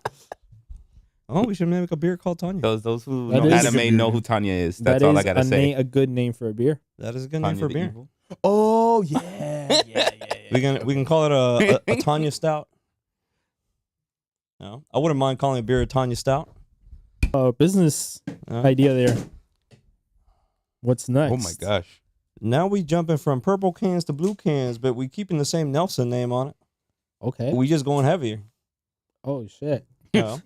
Oh, we should make a beer called Tanya.
Those who
That
know
is-
anime know who Tanya is. That's
that
all
is
I gotta say.
a good name for a beer.
That is a good name
Tanya
for a
the
beer.
Evil.
Oh yeah.
We can call it a Tanya Stout. No, I wouldn't mind calling a beer a Tanya Stout.
Business idea there. What's next?
Oh my gosh.
Now we jumping from purple cans to blue cans, but we keeping the same Nelson name on it.
Okay.
We just going heavier.
Oh shit.
You know?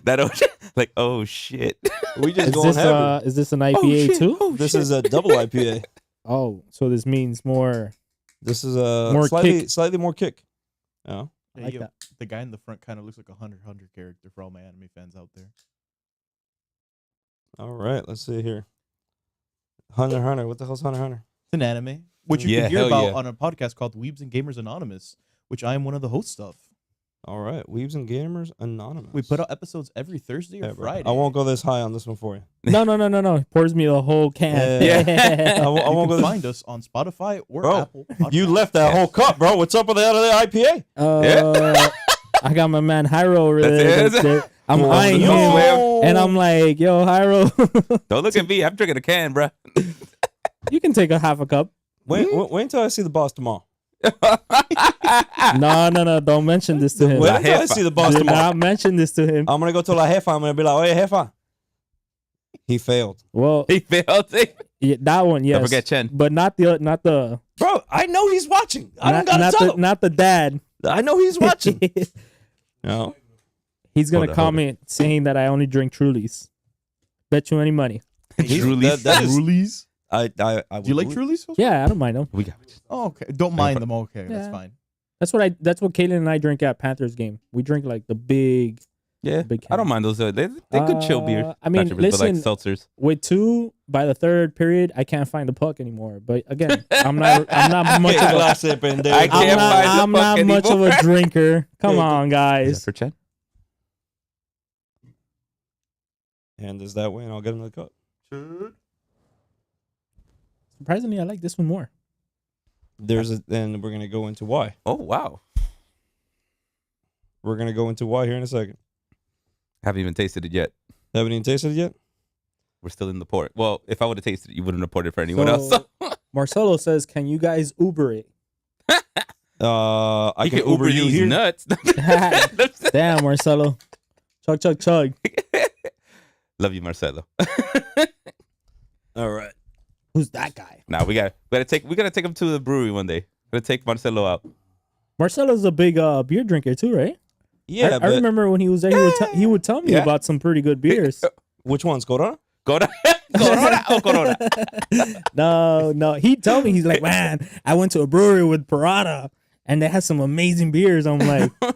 That like oh shit.
We just
Is
going heavier.
this an IPA
shit.
too?
Oh,
This
shit.
is a double IPA.
Oh, so this means more.
This is a
More kick.
slightly more kick. Oh.
I like that.
The guy in the front kind of looks like a Hunter character for all my anime fans out there.
All right, let's see here. Hunter. What the hell's Hunter?
It's an anime, which you
Yeah,
can hear
hell
about
yeah.
on a podcast called Weebs and Gamers Anonymous, which I am one of the hosts of.
All right, Weebs and Gamers Anonymous.
We put out episodes every Thursday or
Yeah, bro.
Friday.
I won't go this high on this one for you.
No. He pours me the whole can.
Yeah. I
You
won't go
can
this.
find us on Spotify or
Bro,
Apple.
You
Podcasts.
left that whole cup, bro. What's up with that other IPA?
I got my man Hyro over
That's
there.
it.
That's it. I'm
Yo.
eyeing him,
Yo.
and I'm like, "Yo, Hyro,
Don't look at me. I'm drinking a can, bruh.
you can take a half a cup."
Wait until I see the boss tomorrow.
No, don't mention this to him.
Wait
La
until I
Jefa.
see the boss
Do
tomorrow.
not mention this to him.
I'm gonna go to La Jefa. I'm gonna be like, "Oye, Jefa." He failed,
Well,
He failed it.
yeah, that one, yes,
Don't forget Chen.
but not the
bro. I know he's watching. I don't gotta tell him.
not the dad.
I know he's watching. No.
He's gonna
Hold on.
comment saying that I only drink Trulies. Bet you any money.
Truly.
that is-
Trulies?
I
Do you like
Trulies?
Trulies?
Yeah, I don't mind them.
We got it.
Oh, okay. Don't mind them. Okay, that's
Yeah.
fine.
That's what Caitlin and I drink at Panthers game. We drink like the big.
Yeah,
Big
I don't
can.
mind those. They good chill beer.
I mean,
Not chill beers, but like
listen,
seltzers.
with 2 by the 3rd period, I can't find the puck anymore. But again, I'm not much of a
Clase, pendejo.
I can't find the
I'm not
puck
much of
anymore.
a drinker. Come on,
Is that
guys.
for Chen?
And this that way, and I'll get him the cup.
Surprisingly, I like this one more.
Then we're gonna go into why.
Oh wow.
We're gonna go into why here in a second.
Haven't even tasted it yet.
Haven't even tasted it yet.
We're still in the port. Well, if I would have tasted it, you wouldn't have poured it for anyone else.
So, Marcelo says, "Can you guys Uber it?"
I
You
can Uber you
these
here.
nuts.
Damn, Marcelo. Chug.
Love you, Marcelo.
All right.
Who's that guy?
Nah, we gotta take him to the brewery one day. Gotta take Marcelo out.
Marcelo's a big beer drinker too, right?
Yeah,
I remember when he was there, he would tell me
Yeah.
about some pretty good beers.
which one's Corona?
Corona or Corona?
No, he'd tell me, he's like, man, I went to a brewery with Parada and they had some amazing beers. I'm like, all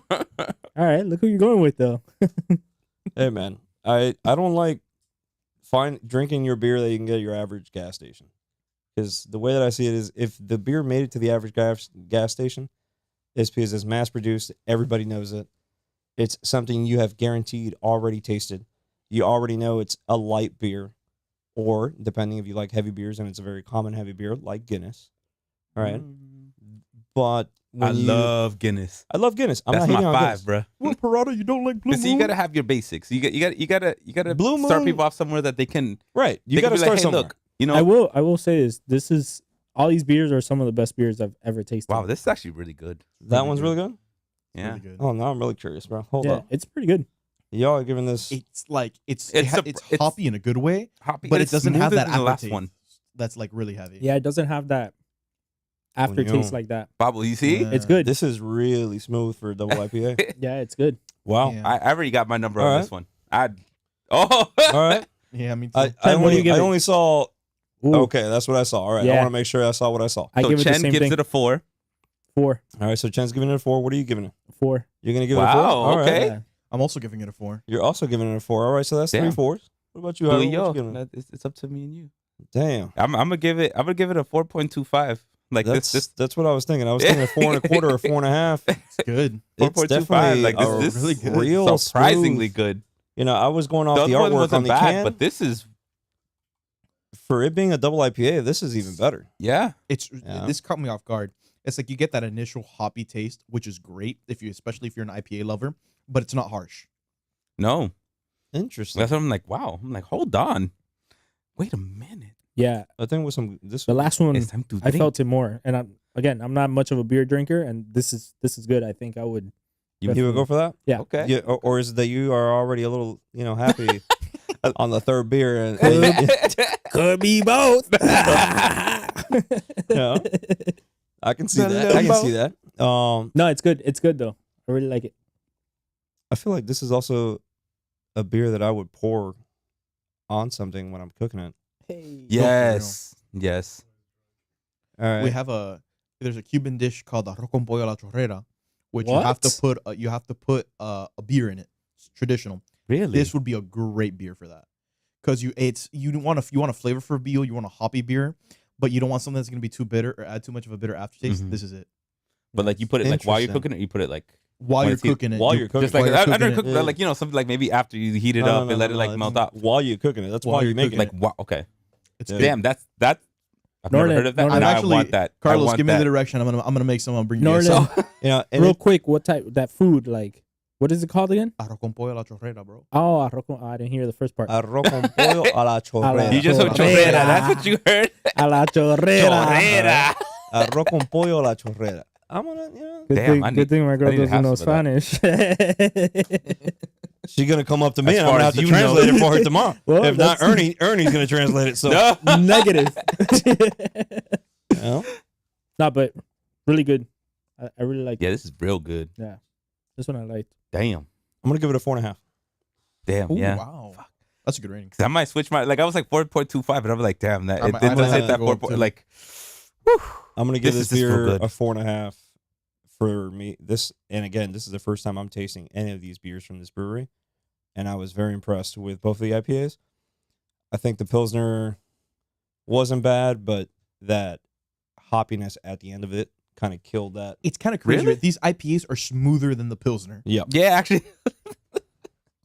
right, look who you're going with though.
Hey man, I don't like drinking your beer that you can get at your average gas station, because the way that I see it is, if the beer made it to the average gas station, it's because it's mass produced. Everybody knows it. It's something you have guaranteed already tasted. You already know it's a light beer, or depending if you like heavy beers, and it's a very common heavy beer like Guinness. All right, but
I love Guinness.
I love Guinness. I'm
That's
not
my
hating on
5,
Guinness.
bro.
Well, Parada, you don't like Blue
But see, you
Moon?
gotta have your basics. You gotta
Blue
start
Moon-
people off somewhere that they can.
Right, you
they can
got to
be like,
start
hey,
somewhere.
look, you know.
I will say this. This is all these beers are some of the best beers I've ever tasted.
Wow, this is actually really good.
That one's really good.
Yeah.
Really good.
Oh, now I'm really curious, bro. Hold
yeah,
up.
it's pretty good.
Y'all are giving this.
It's like it's
It's
it's
a-
hoppy in a good way,
Hoppy,
but
and
it
it's
doesn't have
smoother
that
than the last
aftertaste
one.
that's like really heavy.
Yeah, it doesn't have that aftertaste like that.
Bobble, you see?
Yeah.
It's good.
This is really smooth for a double IPA.
Yeah, it's good.
Wow.
Yeah.
I already got my number
All
on
right.
this one. All
All right.
Yeah, I mean,
I
Ken, what do you give
I
it?
only saw.
Ooh,
Okay, that's what I saw. All right. I
Yeah.
want to make sure I saw what I saw.
I
so
give it the
Chen
same
gives
thing.
it a 4.
4.
All right. So Chen's giving it a 4. What are you giving it?
4.
You're gonna give it a 4.
Wow,
All right.
okay.
Yeah.
I'm also giving it a 4.
You're also giving it a 4. All right. So that's
Damn.
3 4s. What about you?
Well,
Javier? What
yo,
you giving it?
it's up to me and you.
Damn.
I'm gonna give it a 4.25. Like
That's what I was thinking. I was thinking a 4 1/4 or 4 1/2.
It's good.
It's
4.25.
definitely
Like
a
this
really good.
real
surprisingly
smooth.
good.
You know, I was going off
The
the
other one
artwork on
wasn't
the
bad,
can.
but this is
For it being a double IPA, this is even better.
yeah.
Yeah.
This caught me off guard. It's like you get that initial hoppy taste, which is great especially if you're an IPA lover, but it's not harsh.
No,
Interesting.
that's what I'm like. Wow. I'm like, hold on, wait a minute.
Yeah,
I think with some this.
the last one
It's time to
I
drink.
felt it more, and I'm not much of a beer drinker, and this is good. I think I would.
You
You would go for that?
Yeah.
Okay.
Yeah, or is it that you are already a little, happy on the third beer and
Could be both.
Yeah. I can see that. I can see that.
No, it's good. It's good though. I really like it.
I feel like this is also a beer that I would pour on something when I'm cooking it.
Hey.
Yes. Yes.
All right.
There's a Cuban dish called arroz con pollo a la chorrera, which
What?
you have to put a beer in it. It's traditional.
Really?
This would be a great beer for that, because you want a flavor for beer, you want a hoppy beer, but you don't want something that's gonna be too bitter or add too much of a bitter aftertaste.
Mhm.
This is it.
But like you put it like while you're
Interesting.
cooking it, you put it like
While
When
you're
it's heat-
cooking it,
while
you-
you're cooking
just like
while you're
under
cooking
cook,
it.
Yeah.
like something like maybe after you heat it
No,
up
no,
and let
no,
it like
no,
melt
it's
out.
while you're cooking it. That's
While
why
you're
you make
cooking
it.
Like wow, okay.
It's
Yeah.
good.
Damn, that's I've
Norland-
never heard of that.
Norland-
And
I'm
I
actually-
want that. I
Carlos,
want
give me
that.
the direction. I'm gonna make some. I'll bring you guys
Norland,
some.
And
real quick, what type that food like? What is it called again?
Arroz con pollo a la chorrera, bro.
Oh, arroz con, I didn't hear the first part.
arroz con pollo a la chorrera.
You just heard
Chorrera.
chorrera. That's what you heard.
A la chorrera.
Chorrera.
Arroz con pollo a la chorrera. I'm gonna,
Good,
Damn, I
thing,
need-
good thing my girl
I need to
doesn't
have
know
some of that.
Spanish.
she's gonna come up to me
As
and I'm
far
gonna
as
have to
you know.
translate it for her tomorrow.
Well,
If not,
that's-
Ernie's gonna translate it. So,
No.
Negative.
you know?
No, but really good. I really like
Yeah, this is real good.
this one. I liked.
Damn.
I'm gonna give it a 4.5.
Damn.
Ooh,
Yeah.
wow, that's a good rating.
'Cause I might switch my I was like 4.25, and I was like, damn, that
I
it
might-
didn't
I might
hit
have
that
to go
4.
up to-
Like,
I'm gonna give
This
this
is just real
beer
good.
a 4.5 for me. And again, this is the first time I'm tasting any of these beers from this brewery, and I was very impressed with both of the IPAs. I think the Pilsner wasn't bad, but that hoppiness at the end of it kind of killed that.
It's kind of crazy.
Really?
Right? These IPAs are smoother than the Pilsner.
Yeah,
yeah, actually,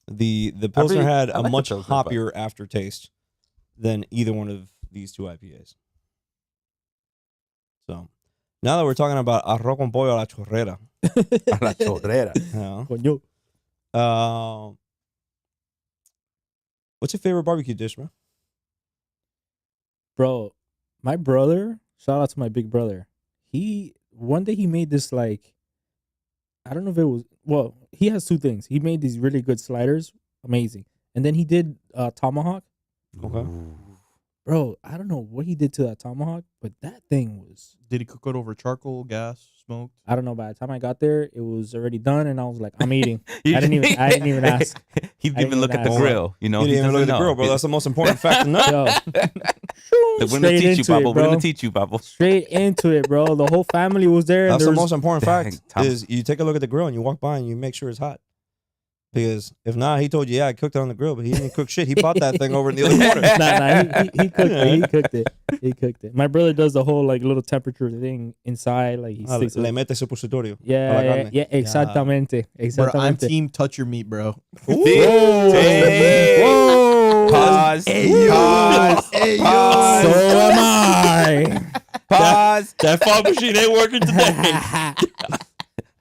the Pilsner
really-
had
I
a
like the
much
Pilsner, but-
hoppier aftertaste than either one of these two IPAs. So now that we're talking about arroz con pollo a la chorrera,
a la chorrera.
you know,
Coño.
what's your favorite barbecue dish, bro?
Bro, my brother, shout out to my big brother. One day he made this like, I don't know if it was, well, he has two things. He made these really good sliders, amazing. And then he did tomahawk.
Okay.
Ooh.
Bro, I don't know what he did to that tomahawk, but that thing was.
Did he cook it over charcoal, gas, smoked?
I don't know. By the time I got there, it was already done, and I was like, "I'm eating." I didn't even ask.
He didn't even look at the
ask.
grill. You know,
You didn't even look at the
doesn't
grill, bro.
know.
That's the most important fact to know.
Yo,
We're gonna
straight
teach you,
into it,
Pablo. We're
bro.
gonna teach you, Pablo.
Straight into it, bro. The whole family was there. And
That's
there
the
was,
most important
Dang,
fact
Tom.
is you take a look at the grill and you walk by and you make sure it's hot. Because if not, he told you, yeah, I cooked it on the grill, but he didn't cook shit. He bought that thing over in the other corner.
Nah, he cooked it. He cooked it. He cooked it. My brother does the whole like little temperature thing inside. Like he sticks
Le
it.
mete supositorio. a la
Yeah,
carne.
yeah, exactamente.
Bro, I'm
Exactamente.
team touch your meat, bro.
Hey.
Whoa.
Pause. Pause. Pause.
So am I.
Pause.
That fog machine ain't working today.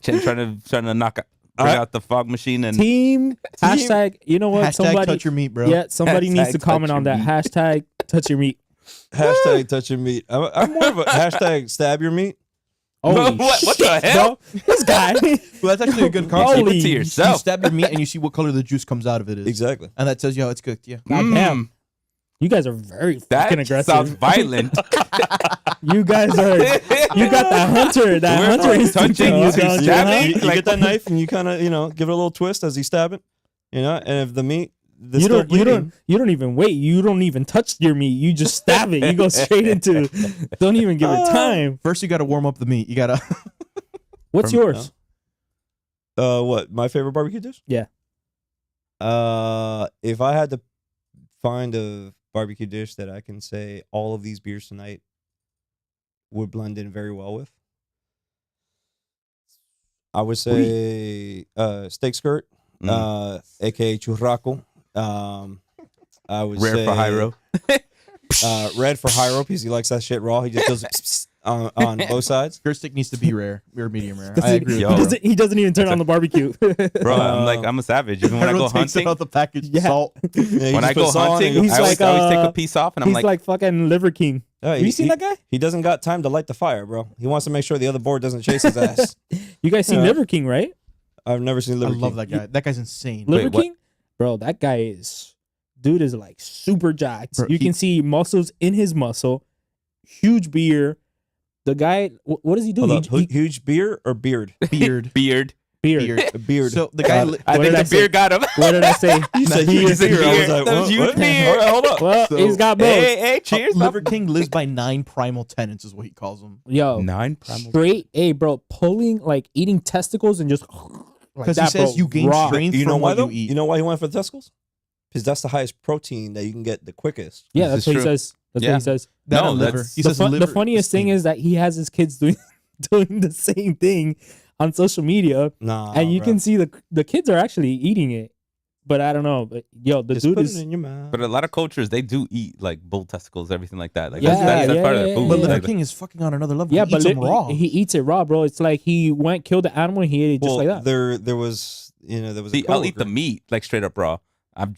Chen trying to bring out the fog machine and
Team hashtag. You know what?
Hashtag touch your meat, bro.
Yeah, somebody needs to
Hashtag
comment
touch
on
your
that.
meat.
Hashtag touch your meat.
Hashtag touch your meat. I'm more of a hashtag stab your meat.
Holy
What the
shit,
hell?
bro. This guy.
Well, that's actually a good
keep
concept.
it to
You
yourself.
stab your meat and you see what color the juice comes out of it is.
Exactly.
And that tells you how it's cooked, yeah.
God damn. You guys are very fucking
That
aggressive.
sounds violent.
You guys are. You got that hunter. That
We're
hunter
fucking
instinct
touching
going
you,
on,
dude.
you know?
Stabbing?
You
Like-
get that knife and you kind of, give it a little twist as you stab it, and if the meat,
You don't even wait. You don't even touch your meat. You just stab it. You go straight into. Don't even give it time.
First, you got to warm up the meat. You got to.
What's yours?
What, my favorite barbecue dish?
Yeah.
If I had to find a barbecue dish that I can say all of these beers tonight would blend in very well with, I would say steak skirt, aka churraco. I would
Rare
say
for Hyro.
red for Hyro because he likes that shit raw. He just goes on both sides.
Your steak needs to be rare or medium rare.
Does
I
he-
agree with
Yo.
you.
He doesn't even turn on the barbecue.
Bro, I'm a savage. Even when I go
Everyone takes it
hunting,
out the package.
Yeah.
Salt.
Yeah, he
when
just
I go
puts salt on
hunting,
and
He's
I always
like,
take a piece off, and I'm
He's like fucking Liver King.
Yeah,
Have you seen that guy?
He doesn't got time to light the fire, bro. He wants to make sure the other board doesn't chase his ass.
You guys seen
Yeah.
Liver King, right?
I've never seen
I
Liver
love
King.
that guy. That guy's insane.
Wait,
Liver
what?
King, bro. That guy dude is like super jacked.
Bro,
you
he-
can see muscles in his muscle. Huge beard. The guy, what does he do?
Hold
He-
up. Huge beard or beard?
Beard.
beard.
beard.
Beard.
A beard.
So the guy.
Got it.
I
What
think
did I
the
say?
beard got him.
What did I say?
You said
He
huge
was a
beard. I was
beard.
like,
That was
what?
huge
What?
beard.
All right, hold up.
Well,
So-
he's got both.
Hey, cheers.
Liver King lives by 9 primal tenets, is what he calls them.
Yo,
9 primal.
straight A, bro. Pulling like eating testicles and just like
Because he
that,
says
bro,
you gain
raw.
strength
You know
from
why
what
though?
you eat.
You know why he went for the testicles? Because that's the highest protein that you can get the quickest.
Yeah,
This
that's
is
what he
true.
says. That's
Yeah.
what he says.
That
No,
and liver.
that's-
He
The,
says
the
liver
funniest thing
steam.
is that he has his kids doing the same thing on social media,
Nah,
and you
bro.
can see the kids are actually eating it. But I don't know. But yo, the
Just
dude
put
is
it in your mouth.
But a lot of cultures, they do eat like bull testicles, everything like that. Like
Yeah,
that's part of
yeah,
their food.
But
yeah.
Liver
Like,
King is fucking on another level.
yeah,
he
but
eats them raw.
he eats it raw, bro. It's like he went killed the animal and he ate it just
well,
like that.
there was there was.
see,
a
I'll eat the
coworker-
meat like straight up raw. I'm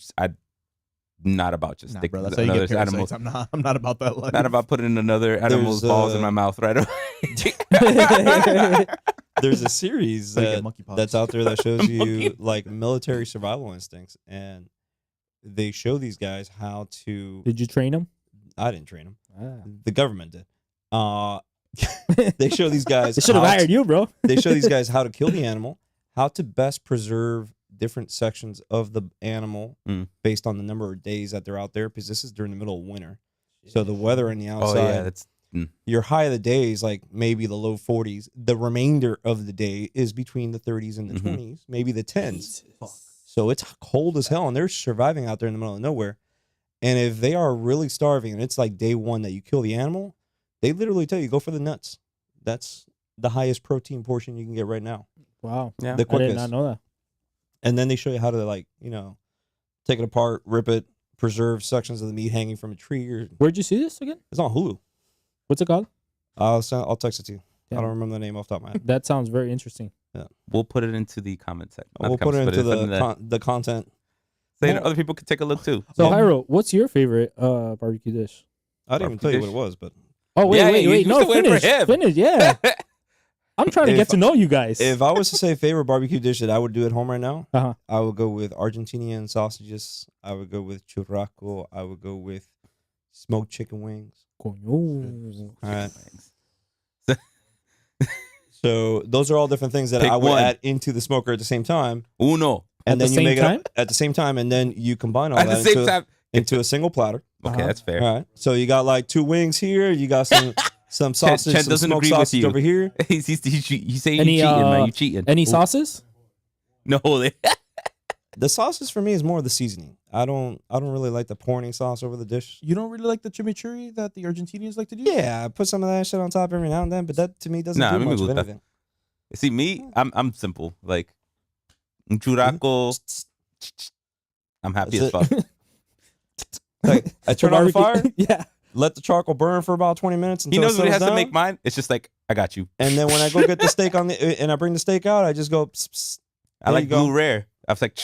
not about just
Nah,
sticking
bro, that's how you
another
get
animal.
parasites. I'm not about that life.
Not about putting another animal's
There's,
balls in my mouth right away.
There's a series
How you get monkeypox.
that's out there that shows you
Monkey-
like military survival instincts, and they show these guys how to.
Did you train him?
I didn't train them.
Ah.
The government did. They show these guys.
They should have
how
hired you, bro.
They show these guys how to kill the animal, how to best preserve different sections of the animal
Mm.
based on the number of days that they're out there, because this is during the middle of winter. So the weather on the
Oh
outside,
yeah, that's
your high of the day is like maybe the low 40s. The remainder of the day is between the 30s and the
Mhm.
20s, maybe the 10s. So it's cold as hell, and they're surviving out there in the middle of nowhere. And if they are really starving, and it's like day one that you kill the animal, they literally tell you, go for the nuts. That's the highest protein portion you can get right now.
Wow.
yeah.
The
I did
quickest.
not know that.
And then they show you how to, like, take it apart, rip it, preserve sections of the meat hanging from a tree. Or,
Where'd you see this again?
it's on Hulu.
What's it called?
I'll text it to you.
Yeah.
I don't remember the name off the top of my head.
That sounds very interesting.
We'll put it into the comment section. Not
We'll
the
put it
comments,
into
but it's
the content.
so that other people can take a look too.
So,
Yeah.
Hyro, what's your favorite barbecue dish?
I didn't even tell you what it was, but
Oh wait,
Yeah,
wait,
you
wait! No,
still waiting for
finish,
him.
finish. Yeah, I'm trying to
If-
get to know you guys.
if I was to say favorite barbecue dish that I would do at home right now,
Uh-huh.
I would go with Argentinian sausages. I would go with churrasco. I would go with Smoked chicken wings.
Coño.
All right. So those are all different things that
Pick
I would
one.
add into the smoker at the same time.
Uno.
And
At
then
the
you
same
make
time?
it at the same time, and then you combine all
At
that
the same
into,
time.
into a single platter.
Okay,
Uh-huh.
that's fair.
All right. So you got like 2 wings here. You got some sausage,
Chen
some
doesn't
smoked
agree with
sausage
you.
over here.
He's saying
Any,
you cheating, man. You cheating.
Any sauces?
No,
The sauces for me is more of the seasoning. I don't really like the pouring sauce over the dish.
You don't really like the chimichurri that the Argentinians like to do?
Yeah, I put some of that shit on top every now and then, but that to me doesn't
Nah,
do
me
much of
gusta.
anything.
See me, I'm simple. Like un churrasco, I'm happy as
That's
fuck.
Like, I turn on the fire,
Yeah.
let the charcoal burn for about 20 minutes
He
until
knows
it
what he has
settles
to
down,
make mine. It's just like I got you.
and then when I go get the steak and I bring the steak out, I just go. Pss, pss.
I
There
like
you go.
blue rare. I was like,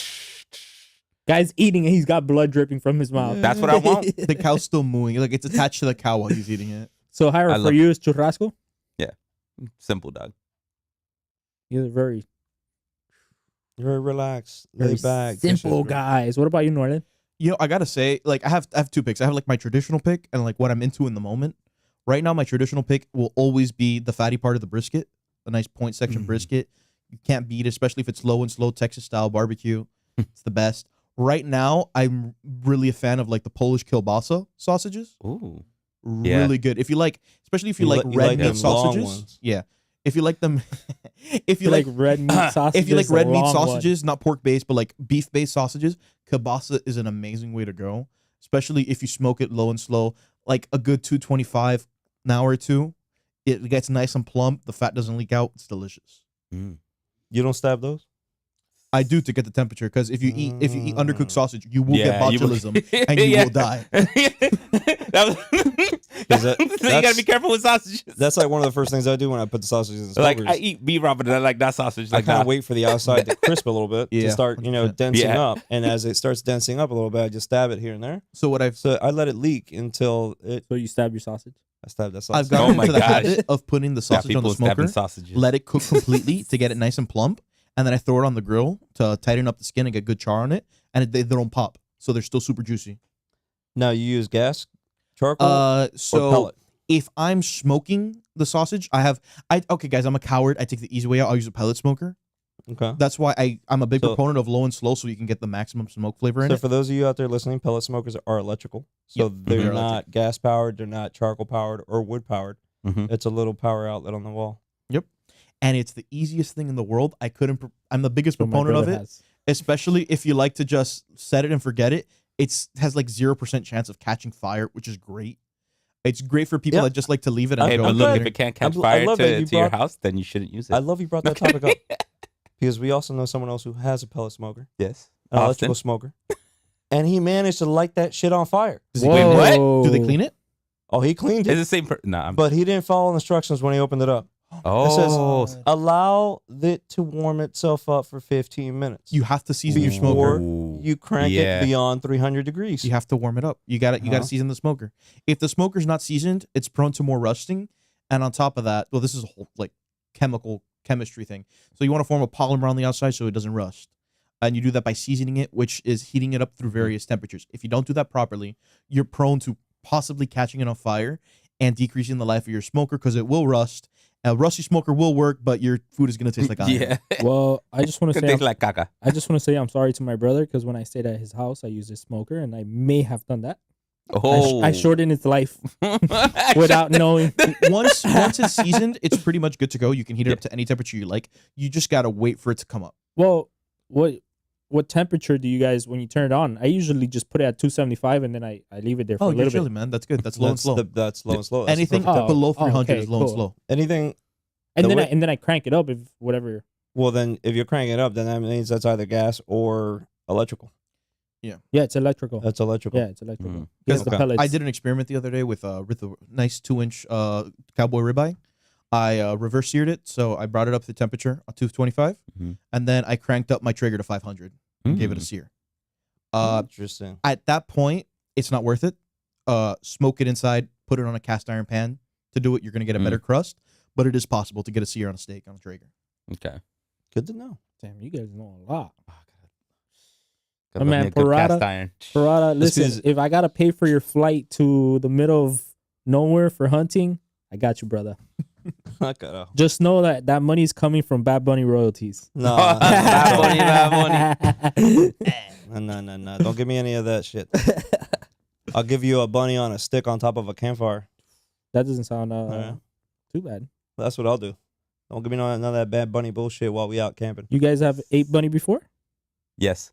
Guy's eating and he's got blood dripping from his mouth.
that's what I want.
The cow's still mooing. Like it's attached to the cow while he's eating it.
So, Hyra,
I
for
love-
you, is churrasco?
Simple dog.
You're very,
Very relaxed,
very
laid back,
simple
dishes,
guys. What about you, Norton?
You know, I gotta say, like I have 2 picks. I have like my traditional pick and like what I'm into in the moment. Right now, my traditional pick will always be the fatty part of the brisket, the nice point section brisket. You can't beat it, especially if it's low and slow Texas style barbecue. It's the best. Right now, I'm really a fan of like the Polish kielbasa sausages.
Ooh.
Really
Yeah.
good. If you like, especially if you
You
like
li- you
red
like
meat
them long
sausages.
ones.
Yeah. If you like them, if
You
you
like
like
red meat sausages?
if you like
the
red meat
long one.
sausages, not pork based, but like beef based sausages, kielbasa is an amazing way to go. Especially if you smoke it low and slow, like a good 225 an hour or two. It gets nice and plump. The fat doesn't leak out. It's delicious.
You don't stab those?
I do to get the temperature because if you eat undercooked sausage, you will get
you will-
botulism and you
Yeah.
will die.
That was- so you gotta
that's-
be careful with sausages.
That's like one of the first things I do when I put the sausages in
Like
smokers.
I eat beef raw, but I like that sausage.
I
Like
kind
that.
of wait for the outside to crisp a little bit to
Yeah,
start,
100%.
densing
Yeah.
up. And as it starts densing up a little bit, I just stab it here and there.
So what I've
So I let it leak until
So you stab your sausage?
I stab that sausage.
I've gotten
Oh my
into the
gosh.
habit of putting the
Yeah,
sausage on the
people stabbing
smoker,
sausages.
let it cook completely to get it nice and plump, and then I throw it on the grill to tighten up the skin and get good char on it, and they don't pop, so they're still super juicy.
Now you use gas, charcoal, or
So
pellet.
if I'm smoking the sausage, okay guys, I'm a coward. I take the easy way out. I'll use a pellet smoker.
Okay.
That's why I'm a big
So-
proponent of low and slow, so you can get the maximum smoke flavor in
So
it.
for those of you out there listening, pellet smokers are electrical. So
Yep.
they're
They're
not gas powered, they're not charcoal powered or wood powered.
Mhm.
It's a little power outlet on the wall.
And it's the easiest thing in the world. I'm the biggest
So my
proponent of
brother
it,
has.
especially if you like to just set it and forget it. It has like 0% chance of catching fire, which is great. It's great for people
Yeah.
that just like to leave it. And
Hey,
go
but
in
look,
there.
if it can't catch
I
fire
love that
to
you
your
brought-
house, then you shouldn't use it.
I love you brought that topic up because we also know someone else who has a pellet smoker,
Yes.
an
Austin.
electrical smoker, and he managed to light that shit on fire.
Does he
Wait,
clean it?
what?
Do they clean it?
Oh, he cleaned
It's
it,
the same. Nah.
but he didn't follow instructions when he opened it up.
Oh.
Allow it to warm itself up for 15 minutes.
You have to season your smoker.
Before you crank
Yeah.
it beyond 300 degrees.
You have to warm it up. You got to season the smoker. If the smoker's not seasoned, it's prone to more rusting. And on top of that, well, this is a whole like chemistry thing. So you want to form a polymer on the outside so it doesn't rust. And you do that by seasoning it, which is heating it up through various temperatures. If you don't do that properly, you're prone to possibly catching it on fire and decreasing the life of your smoker because it will rust. A rusty smoker will work, but your food is going to taste like iron.
Yeah.
Well, I just want to
It
say
tastes like caca.
I'm sorry to my brother because when I stayed at his house, I used his smoker and I may have done that.
Oh.
I shortened his life without knowing.
Once it's seasoned, it's pretty much good to go. You can heat it up to any temperature you like. You just got to wait for it to come up.
Well, what temperature do you guys when you turn it on? I usually just put it at 275 and then I leave it there for
Oh,
a
you're
little
chilly,
bit.
man. That's good. That's low and slow.
That's low and slow. That's
Anything
perfect.
Oh,
below
oh,
300
okay,
is low and
cool.
slow.
Anything.
And
the
then
way-
and then I crank it up if whatever.
Well, then if you're cranking it up, then that means that's either gas or electrical.
Yeah, it's electrical.
That's electrical.
Yeah, it's electrical.
Mhm.
Yes, the
Okay.
pellets.
I did an experiment the other day with a nice 2-inch cowboy ribeye. I reverse seared it, so I brought it up to temperature at 225,
Mhm.
and then I cranked up my trigger to 500 and gave it a sear.
Interesting.
At that point, it's not worth it. Smoke it inside, put it on a cast iron pan. To do it, you're going to get a better crust, but it is possible to get a sear on a steak on a Traeger.
Okay.
Good to know.
Damn, you guys know a lot.
Gotta
My
love me
man,
a good cast
Parada.
iron.
Parada,
This
listen,
is-
if I gotta pay for your flight to the middle of nowhere for hunting, I got you, brother.
Fuck it up.
Just know that money's coming from Bad Bunny royalties.
No,
Bad Bunny.
no. Don't give me any of that shit. I'll give you a bunny on a stick on top of a campfire.
That doesn't sound
Yeah.
too bad.
That's what I'll do. Don't give me none of that Bad Bunny bullshit while we out camping.
You guys have ate bunny before?
Yes,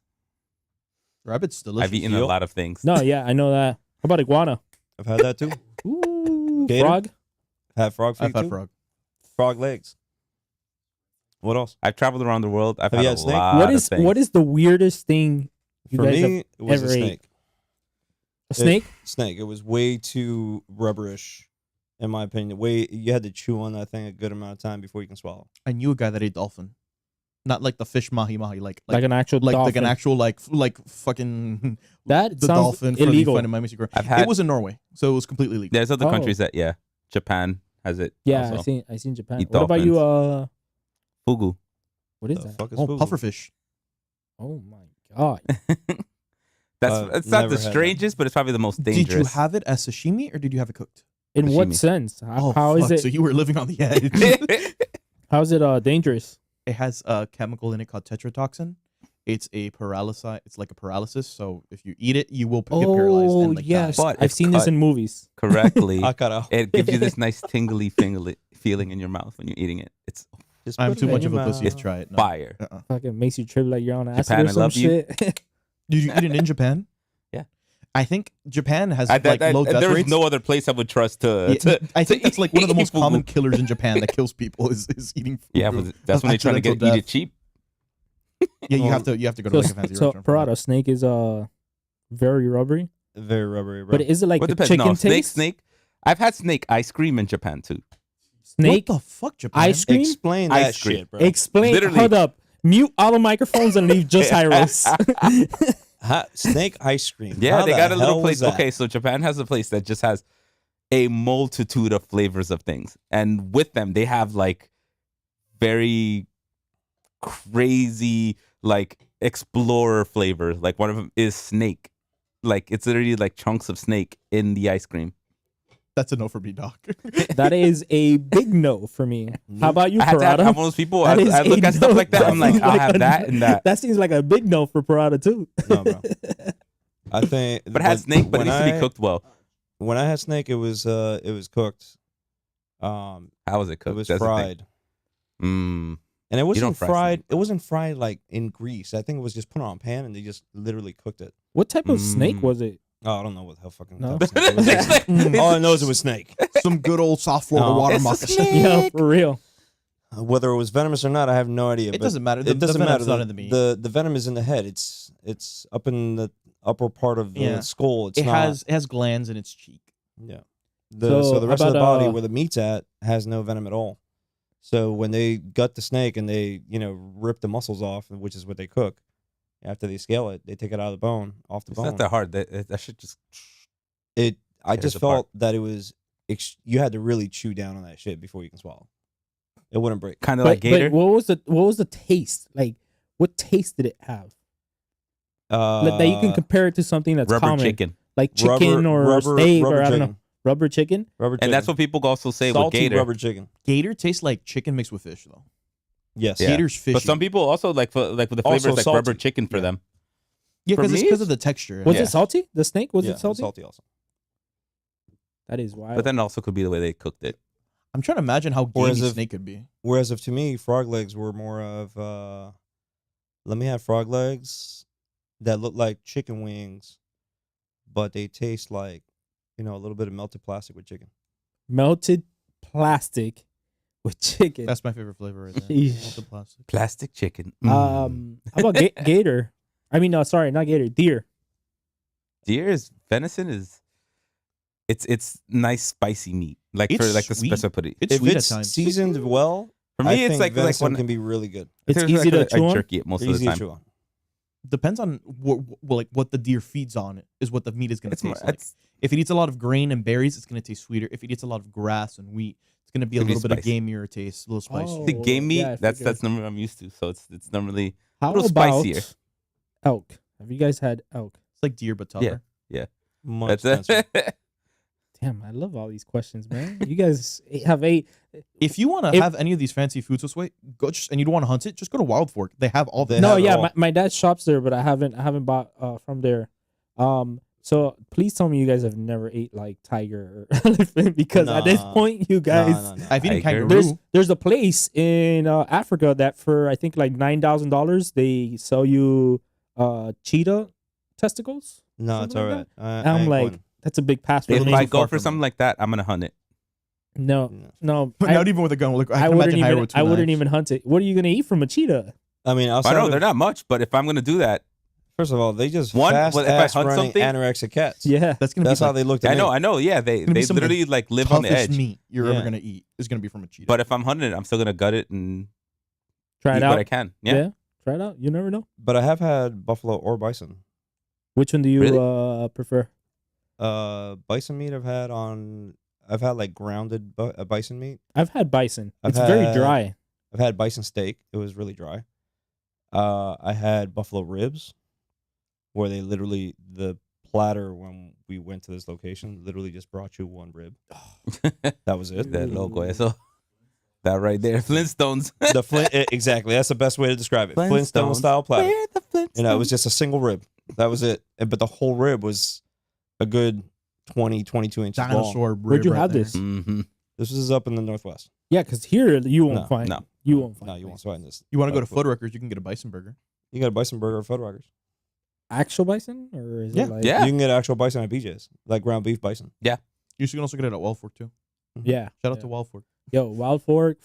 Rabbit's delicious.
I've eaten a
Yup.
lot of things.
No, yeah, I know that. How about iguana?
I've had that too.
Ooh,
Gator?
frog.
Had frog feet
I've had
too.
frog.
Frog legs. What else?
I've traveled around the world. I've
Have you
had
had
a
snake?
lot
What
of
is
things.
what is the weirdest thing you
For
guys have?
me, it was a
ever ate?
snake.
A snake?
Snake. It was way too rubberish, in my opinion. You had to chew on that thing a good amount of time before you can swallow.
I knew a guy that ate dolphin, not like the fish mahi mahi, like
Like an actual
like
dolphin.
an actual like fucking
That
the
sounds
dolphin from
illegal.
the Finding Miami Secret.
I've had-
It was in Norway, so it was completely legal.
There's other
Oh.
countries that Japan has it.
Yeah,
also.
I seen Japan.
Eat
What about you?
Fugu.
What is
The
that?
fuck is
Oh,
fugu?
pufferfish.
Oh my god!
It's not
never
the
had that.
strangest, but it's probably the most dangerous.
Did you have it as sashimi or did you have it cooked?
In what
Sashimi.
sense?
Oh,
How is
fuck,
it?
So you were living on the edge.
How is it dangerous?
It has a chemical in it called tetrodotoxin. It's a paralysis. It's like a paralysis. So if you eat it, you will get paralyzed.
Oh
And, like,
yes,
die.
But
I've
if
seen this
cut-
in movies.
correctly,
I cut out.
it gives you this nice tingly feeling in your mouth when you're eating it. It's
Just
I'm
put
too
it
much
in
of a
your
pussy to
mouth.
try it. No.
fire.
Fucking makes you trip like you're on acid
Japan,
or
I
some
love you.
shit.
Did you eat it in Japan?
Yeah.
I think Japan has like low death
There's
rates.
no other place I would trust to.
Yeah, I think that's like one of the most
eat fugu.
common killers in Japan that kills people is eating food.
Yeah, but that's when they're trying to
Accidental
eat it
death.
cheap.
Yeah, you have to go to like a fancy
so
restaurant. for that.
Parada snake is very rubbery,
Very rubbery, bro.
but is it like
Well,
a
it depends.
chicken
No,
taste?
snake. I've had snake ice cream in Japan too.
Snake
What the fuck, Japan?
ice cream.
Explain
Ice
that
cream.
shit, bro.
Explain.
Literally.
Hold up. Mute all the microphones and leave just Hyros.
Snake ice cream.
Yeah,
How
they
the
got a little
hell
place.
was that?
Okay, so Japan has a place that just has a multitude of flavors of things, and with them, they have like very crazy like explorer flavors. Like one of them is snake. Like it's literally like chunks of snake in the ice cream.
That's a no for me, doc.
That is a big no for me. How about you,
I had to have,
Parada?
I'm one of those people.
That is
I look
a
at stuff
no.
like that. I'm
That
like,
seems
I'll
like
have
a-
that and that.
That seems like a big no for Parada too.
No, bro. I think.
But it had snake, but it
when
needs to be
I-
cooked well.
When I had snake, it was cooked.
How was it cooked?
It was
That's the thing.
fried,
Mm.
and it wasn't
fry
fried.
snake,
It wasn't fried like in grease. I think it was just put on a pan, and they just literally cooked it.
What type of snake
Mm.
was it?
Oh, I don't know what the hell fucking.
No.
type of snake it was.
It's like-
All I know is it was snake.
Some good old soft Florida
No.
water
It's a
moccasin.
snake.
Yeah, for real.
Whether it was venomous or not, I have no idea.
It
but
doesn't matter.
It doesn't
the
matter.
venom's not in the meat.
The venom is in the head. It's up in the upper part of the
Yeah.
skull. It's
it
not.
has glands in its cheek.
Yeah.
So
So the rest
how
of the
about,
body where the meat's at has no venom at all. So when they gut the snake and they, rip the muscles off, which is what they cook, after they scale it, they take it out of the bone, off the
It's
bone.
not that hard. That should just.
I
tears
just
apart.
felt that it was, you had to really chew down on that shit before you can swallow. It wouldn't break.
Kind of like
But
gator.
what was the taste? Like, what taste did it have? Like, that you can compare it to something that's
rubber
common,
chicken.
like chicken or steak or I don't know,
chicken.
rubber chicken.
Rubber chicken.
And that's what people also say
Salty
with gator.
rubber chicken.
Gator tastes like chicken mixed with fish, though.
Yes.
Yeah.
Gator's fishy.
But some people also like with the
Also
flavors like
salty.
rubber chicken for
Yeah.
them.
yeah,
for
because it's
me,
because of the texture.
Was
Yeah.
it salty? The snake was
Yeah,
it salty?
Salty also.
That is wild.
But then also could be the way they cooked it.
I'm trying to imagine how
Whereas
gamey
if-
snake could be.
Whereas if to me, frog legs were more of, let me have frog legs that look like chicken wings, but they taste like, a little bit of melted plastic with chicken.
melted plastic with chicken.
That's my favorite flavor right there.
Sheesh.
Melted plastic.
Plastic chicken.
How about gator? I mean, no, sorry, not gator. Deer.
Deer's venison is it's nice spicy meat. Like
It's
for like the
sweet.
best way to put it.
It's
If
sweet
it's
at times.
seasoned well,
For me,
I
it's
think
like
venison
when
can be really good.
It's
there's
easy to
like
chew on.
jerky it most of
Easy
the
to
time.
chew on.
Depends on what the deer feeds on it is what the meat is going to
It's more,
taste like.
it's,
If it eats a lot of grain and berries, it's going to taste sweeter. If it eats a lot of grass and wheat, it's going to be a
It's gonna
little
be
bit of
spicy.
gamier taste, a little spicy.
the
Oh,
game meat.
yeah, I
that's
figured.
normally what I'm used to. So it's normally
How
little
about
spicier.
elk? Have you guys had elk?
It's like deer, but tougher.
Much
That's
denser.
Damn, I love all these questions, man. You guys have ate.
If you want to have any of these fancy foods this way, and you don't want to hunt it, just go to Wild Fork. They have all
They
the.
No,
have it
yeah,
all.
my dad shops there, but I haven't bought from there. So please tell me you guys have never ate like tiger or elephant, because at this
Nah.
point you guys
No.
I've eaten
Tiger.
kangaroo.
there's a place in Africa that for I think like $9,000 they sell you cheetah testicles.
No, it's
Something
all
like
right.
I'm like, that's a big pass for
If
me.
I
too
go
far
for
from
something
me.
like that, I'm gonna hunt it.
No,
But
I,
not even with a gun. Like, I
I
can
wouldn't
imagine Hyro
even
with two
I wouldn't
knives.
even hunt it. What are you gonna eat from a cheetah?
I mean,
I
outside
know
of,
they're not much, but if I'm gonna do that,
first of all, they just
One,
fast
well, if I
ass
hunt
running
something-
anorexic cats.
Yeah,
That's gonna
That's
be
how
like
they look to me.
I know. Yeah, they
gonna be
they
some of the
literally like live on the
toughest
edge.
meat you're
Yeah.
ever gonna eat is gonna be from a cheetah.
But if I'm hunting it, I'm still gonna gut it and
try
eat
it out.
what I can. Yeah.
Try it out. You never know.
But I have had buffalo or bison.
Which one do you
Really?
prefer?
Bison meat I've had like grounded bison meat.
I've had bison.
I've
It's very
had-
dry.
I've had bison steak. It was really dry. I had buffalo ribs, where they literally, the platter when we went to this location literally just brought you one rib. That was it.
That loco eso. That right there, Flintstones.
The exactly. That's the best way to describe it. Flintstone
Flintstones.
style platter.
Where the Flintstones?
It was just a single rib. That was it. But the whole rib was a good 20, 22 inches long.
dinosaur.
Where'd you
rib
have
right
this?
there.
Mm-hmm.
This is up in the Northwest.
Yeah, because here you won't
No,
find.
no.
You won't find.
No, you won't find this.
You want to go to
Food.
Footwreckers? You can get a bison burger.
You got a bison burger at Fuddruckers.
Actual bison, or is
Yeah.
it like?
Yeah.
You can get actual bison at BJ's, like ground beef bison.
You can also get it at Wild Fork too.
Yeah.
Shout out
Yeah.
to Wild Fork.
Yo, Wild Fork.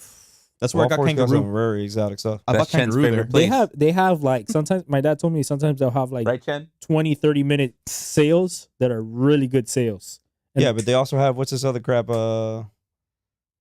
That's where I got
Waffles got
kangaroo.
some very exotic stuff.
I bought
That's Chen's
kangaroo there.
favorite place.
They have like sometimes my dad told me sometimes they'll have like
Right, Chen?
20-30 minute sales that are really good sales. And
Yeah, but they also have, what's this other crap?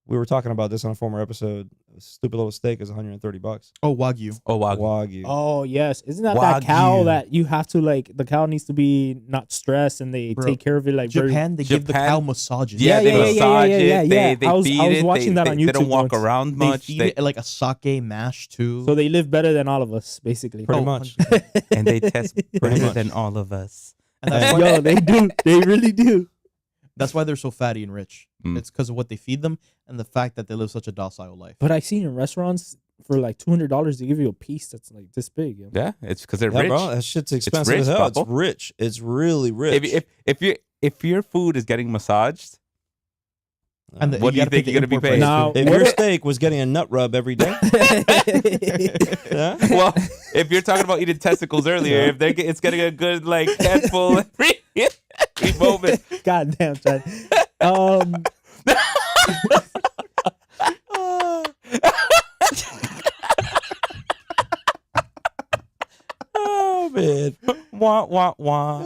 We were talking about this on a former episode. A stupid little steak is $130.
Oh, Wagyu.
Oh, wow.
Wagyu.
oh yes, isn't that cow
Wagyu.
that you have to like the cow needs to be not stressed and they
Bro,
take care of it like very.
Japan, they give the
Japan-
cow massages.
Yeah, they
yeah, yeah,
massage
yeah, yeah,
it.
yeah.
They
I was
feed it.
watching that on
They don't
YouTube
walk
once.
around
They
much.
feed it like a sake mash too.
So they live better than all of us, basically.
Pretty
Oh,
much.
100%.
and they test
Pretty
better
much.
than all of us.
And that's why,
Yo, they do. They really do.
that's why they're so fatty and rich.
Mm.
It's because of what they feed them and the fact that they live such a docile life.
But I've seen in restaurants for like $200 they give you a piece that's like this big. Yo.
Yeah, it's because they're
Yeah,
rich.
bro, that shit's expensive
rich,
as hell. It's
Papo.
rich. It's really rich.
If your food is getting massaged,
And the,
What do you
gotta pay
think
the
you're gonna be
import
paying?
price,
Now-
too.
if
what
your
if-
steak was getting a nut rub every day, yeah?
well, if you're talking about eating testicles earlier, if it's getting a good like handful every moment.
God damn, Chad.
Oh man.
Wah wah wah.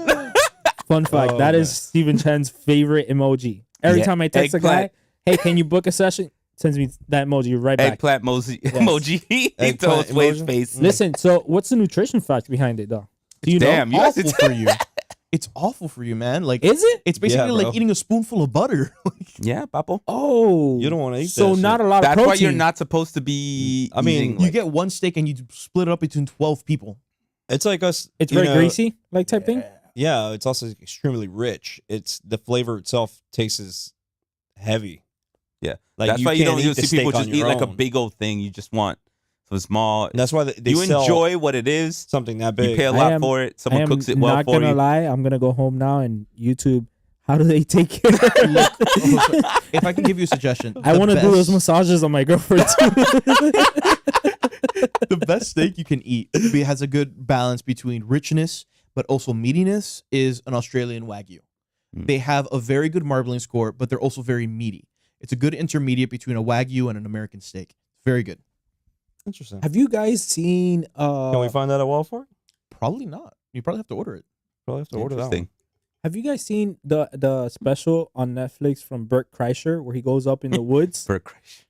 Fun fact:
Oh,
that
man.
is Stephen Chen's favorite emoji. Every
Yeah,
time I text a guy,
eggplant.
"Hey, can you book a session?" Sends me that emoji right back.
Eggplant emoji. He
Eggplant
told Wade's
emoji?
face.
Listen, so what's the nutrition fact behind it, though? Do you
Damn,
know?
you guys
Awful for you. It's awful for you, man. Like
Is it?
it's basically
Yeah,
like
bro.
eating a spoonful of butter.
Yeah, Papo.
Oh,
You don't wanna eat
So
that
not
shit.
a lot of
That's
protein.
why you're not supposed to be.
I mean,
eating,
You
like-
get one steak and you split it up between 12 people.
It's like us.
It's
you
very
know,
greasy, like type thing.
Yeah, it's also extremely rich. It's the flavor itself tastes heavy.
Yeah,
Like
that's
you
why you
can't
don't
eat
even
the
see people
steak on
just eat
your
like a
own.
big old thing. You just want some small.
And that's why they
You
sell
enjoy what it is.
something that
You
big.
pay a
I
lot
am-
for it.
I
Someone
am
cooks it well
not
for
gonna
you.
lie. I'm gonna go home now and YouTube. How do they take care of it?
If I can give you a suggestion,
I
the
want to do those
best-
massages on my girlfriend too.
The best steak you can eat has a good balance between richness but also meatiness is an Australian Wagyu.
Mm.
They have a very good marbling score, but they're also very meaty. It's a good intermediate between a Wagyu and an American steak. Very good.
Interesting.
Have you guys seen?
Can we find that at Walmart?
Probably not. You probably have to order it.
Probably have to order that one.
Interesting.
Have you guys seen the special on Netflix from Burt Kreischer where he goes up in the woods?
For Christ.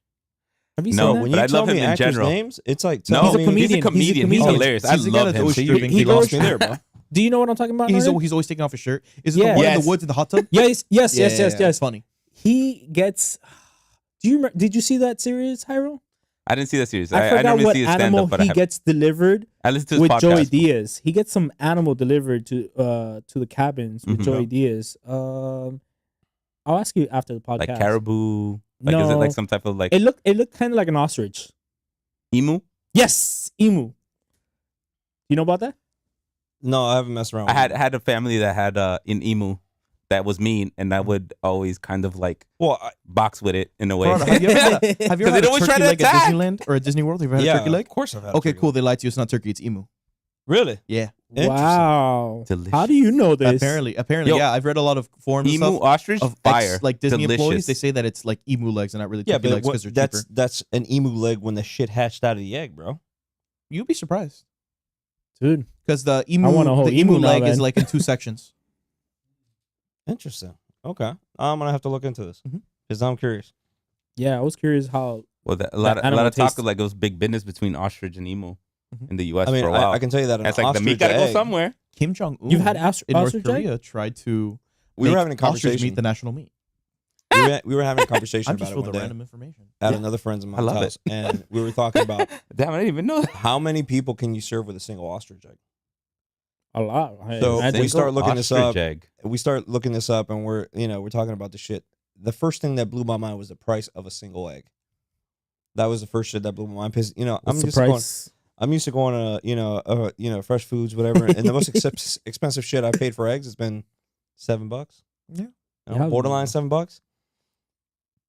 Have you
No,
seen
When
that?
you
But I
tell
love
me
him in
actors'
general.
names, it's like
No,
telling me-
he's a comedian. He's
comedian.
hilarious. I
He's the guy
love
that's
him.
always
See,
stripping.
he
You lost
goes-
me there, bro.
Do you know what I'm talking about? Naruto?
He's always taking off his shirt. Is it
Yeah.
the one in
Yes.
the woods in the hot tub?
Yes.
Yeah,
Yes.
Funny.
He gets. Do you did you see that series, Hyro?
I didn't see the series.
I
I
forgot
normally
what
see his stand
animal
up, but
he gets delivered
I listened to his
with
podcast.
Joey Diaz. He gets some animal delivered to the cabins with
Mhm.
Joey Diaz. I'll ask you after the podcast.
Like caribou. Like, is it
No.
like some type of like
It looked kind of like an ostrich.
emu?
Yes, emu. You know about that?
No, I haven't messed around.
I
with it.
had a family that had an emu that was mean, and I would always kind of like
Well,
box with it in a way.
Have you ever had a, have you
'Cause
ever
they
had a
always try
turkey
to
leg at
attack.
Disneyland or at Disney World? Have you ever had
yeah,
a turkey leg?
of course I've had.
Okay,
turkey
cool.
leg.
They lied to you. It's not turkey. It's emu.
Really?
Yeah.
Interesting.
Wow.
Delicious.
How do you know this?
Apparently,
Yo,
yeah. I've read a lot of forums and
emu
stuff
ostrich
of
fire.
like Disney
Delicious.
employees. They say that it's like emu legs and not really
Yeah,
turkey
but
legs because they're cheaper.
that's an emu leg when the shit hatched out of the egg, bro.
You'd be surprised
Dude.
because the
want a whole
emu
emu now,
leg is
man.
like in 2 sections.
Interesting. Okay, I'm gonna have to look into this
Mhm.
because I'm curious.
Yeah, I was curious how.
Well, a lot
animal
of talk
taste.
of like it was big business between ostrich and emu
Mhm.
in the U.S.
I mean,
for a while.
I can tell you that an
That's like the meat
ostrich
gotta go
egg-
somewhere.
Kim Jong Un
You've had
in North
ostrich egg?
Korea tried to.
We were
make
having a
ostrich
conversation.
meat the national meat.
We were having a conversation
I'm
about
just
it
full
one
of
day
random information.
at
Yeah.
another friend's of
I
mine's
love
house, and we were talking about
Damn, I didn't even know that.
how many people can you serve with a single ostrich egg.
A lot. I
So
imagine.
we start looking this
Ostrich
up.
egg.
We start looking this up, and we're talking about the shit. The first thing that blew my mind was the price of a single egg. That was the first shit that blew my mind because I'm
What's the
used to going.
price?
I'm used to going to fresh foods, whatever, and the most expensive shit I paid for eggs has been $7.
Yeah.
Yeah.
Borderline $7.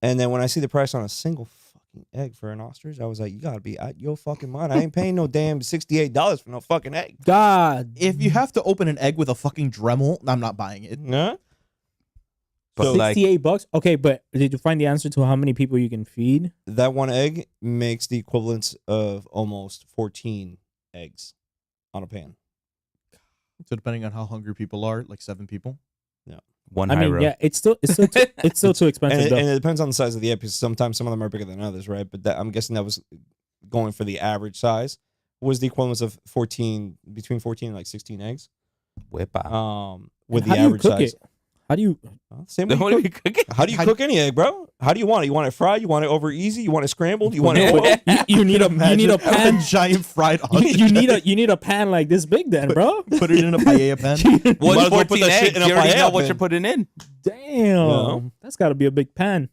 And then when I see the price on a single fucking egg for an ostrich, I was like, you gotta be out your fucking mind. I ain't paying no damn $68 for no fucking egg.
God.
If you have to open an egg with a fucking Dremel, I'm not buying it.
Nah.
But
So
like,
$68. Okay, but did you find the answer to how many people you can feed?
that one egg makes the equivalence of almost 14 eggs on a pan.
So depending on how hungry people are, like 7 people.
one
I
high
mean,
row.
yeah, it's still too expensive.
And
though.
it depends on the size of the egg because sometimes some of them are bigger than others, right? But I'm guessing that was going for the average size. Was the equivalence of between 14 and like 16 eggs.
Whip out.
With
And how
the
do you
average
cook
size.
it? How do you?
Same way
What
you
do
cook.
you cook it?
How do you cook any egg, bro? How do you want it? You want it fried? You want it over easy? You want it scrambled? You want it oil?
You need a pan.
a giant fried
You,
ostrich.
you need a pan like this big, then, bro.
Put it in a paella pan.
might as
What's
well
14
put that shit
eggs?
in a
You already know
paella
what
pan.
you're putting in.
Damn, that's got to be a big pan.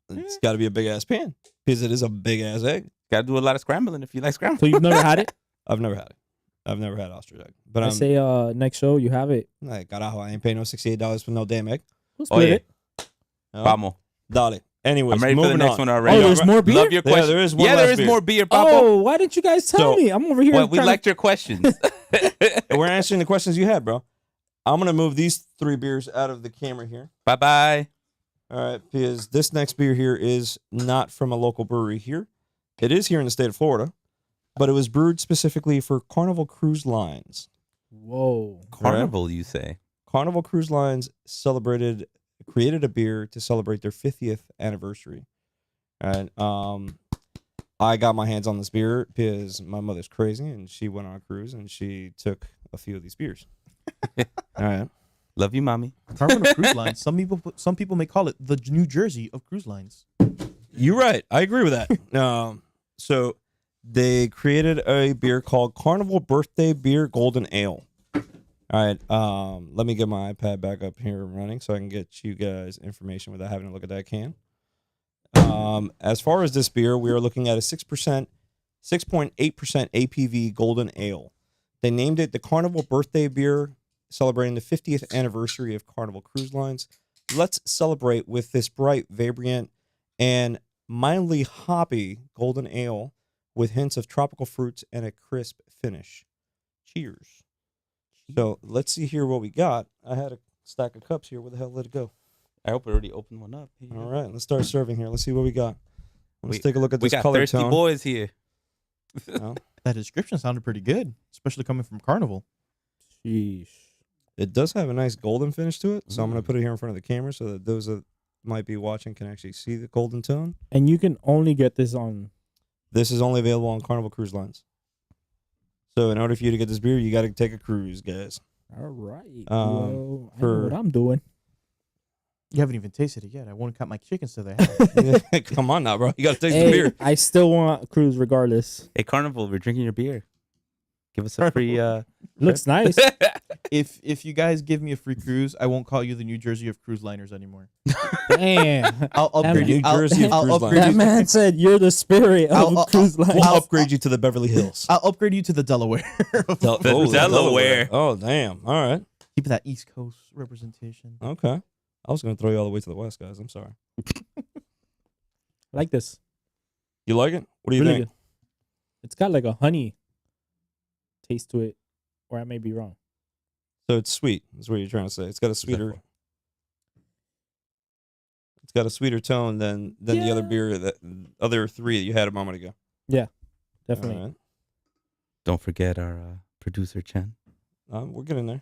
It's got to be a big ass pan because it is a big ass egg.
Got to do a lot of scrambling if you like scrambling.
So you've never had it?
I've never had it. I've never had ostrich egg. But
I say next show you have it.
like, carajo, I ain't paying no $68 for no damn egg.
We'll split it.
No?
Vamos.
Dale. Anyways,
I'm ready for the
moving
next
on.
one already.
Oh, there's more beer?
Love your
Yeah,
question.
there is one
Yeah,
last
there is
beer.
more beer, Papa.
Oh, why didn't you guys tell
So-
me? I'm over here.
Well, we
trying
liked your questions.
We're answering the questions you had, bro. I'm going to move these 3 beers out of the camera here.
Bye-bye.
All right, because this next beer here is not from a local brewery here. It is here in the state of Florida, but it was brewed specifically for Carnival Cruise Lines.
Whoa.
Carnival, you say?
Carnival Cruise Lines created a beer to celebrate their 50th anniversary. And I got my hands on this beer because my mother's crazy and she went on a cruise and she took a few of these beers. All right.
Love you, mommy.
Carnival Cruise Lines. Some people may call it the New Jersey of cruise lines.
You're right. I agree with that. So they created a beer called Carnival Birthday Beer Golden Ale. All right. Let me get my iPad back up here and running so I can get you guys information without having to look at that can. As far as this beer, we are looking at a 6.8% APV Golden Ale. They named it the Carnival Birthday Beer, celebrating the 50th anniversary of Carnival Cruise Lines. Let's celebrate with this bright, vibrant, and mildly hoppy golden ale with hints of tropical fruits and a crisp finish. Cheers. So let's see here what we got. I had a stack of cups here. Where the hell did it go?
I hope I already opened one up. Here.
All right, let's start serving here. Let's see what we got. Let's
We-
take a look at
We
this
got
color
thirsty
tone.
boys here.
That description sounded pretty good, especially coming from Carnival.
Sheesh.
It does have a nice golden finish to it, so I'm going to put it here in front of the camera so that those that might be watching can actually see the golden tone.
And you can only get this on.
This is only available on Carnival Cruise Lines. So in order for you to get this beer, you got to take a cruise, guys.
All right.
Um,
Well, I know
for-
what I'm doing.
You haven't even tasted it yet. I won't cut my chickens till they have it.
Come on now, bro. You gotta taste the
Hey,
beer.
I still want Cruise regardless.
Hey, Carnival, we're drinking your beer. Give us a free.
Looks nice.
If you guys give me a free cruise, I won't call you the New Jersey of cruise liners anymore.
Damn.
I'll upgrade
New
you.
Jersey of
I'll
cruise
upgrade
That
you.
man said you're the spirit of cruise line.
We'll upgrade you to the Beverly Hills.
I'll upgrade you to the Delaware.
The Delaware.
Oh, damn. All right.
Keep that East Coast representation.
Okay. I was gonna throw you all the way to the west, guys. I'm sorry.
Like this.
You like it? What do you
Really
think?
good. It's got like a honey taste to it, or I may be wrong.
So it's sweet. Is what you're trying to say. It's got a sweeter. It's got a sweeter tone than the other beer that other three that you had a moment ago.
Definitely.
All right.
Don't forget our producer Chen.
We're getting there.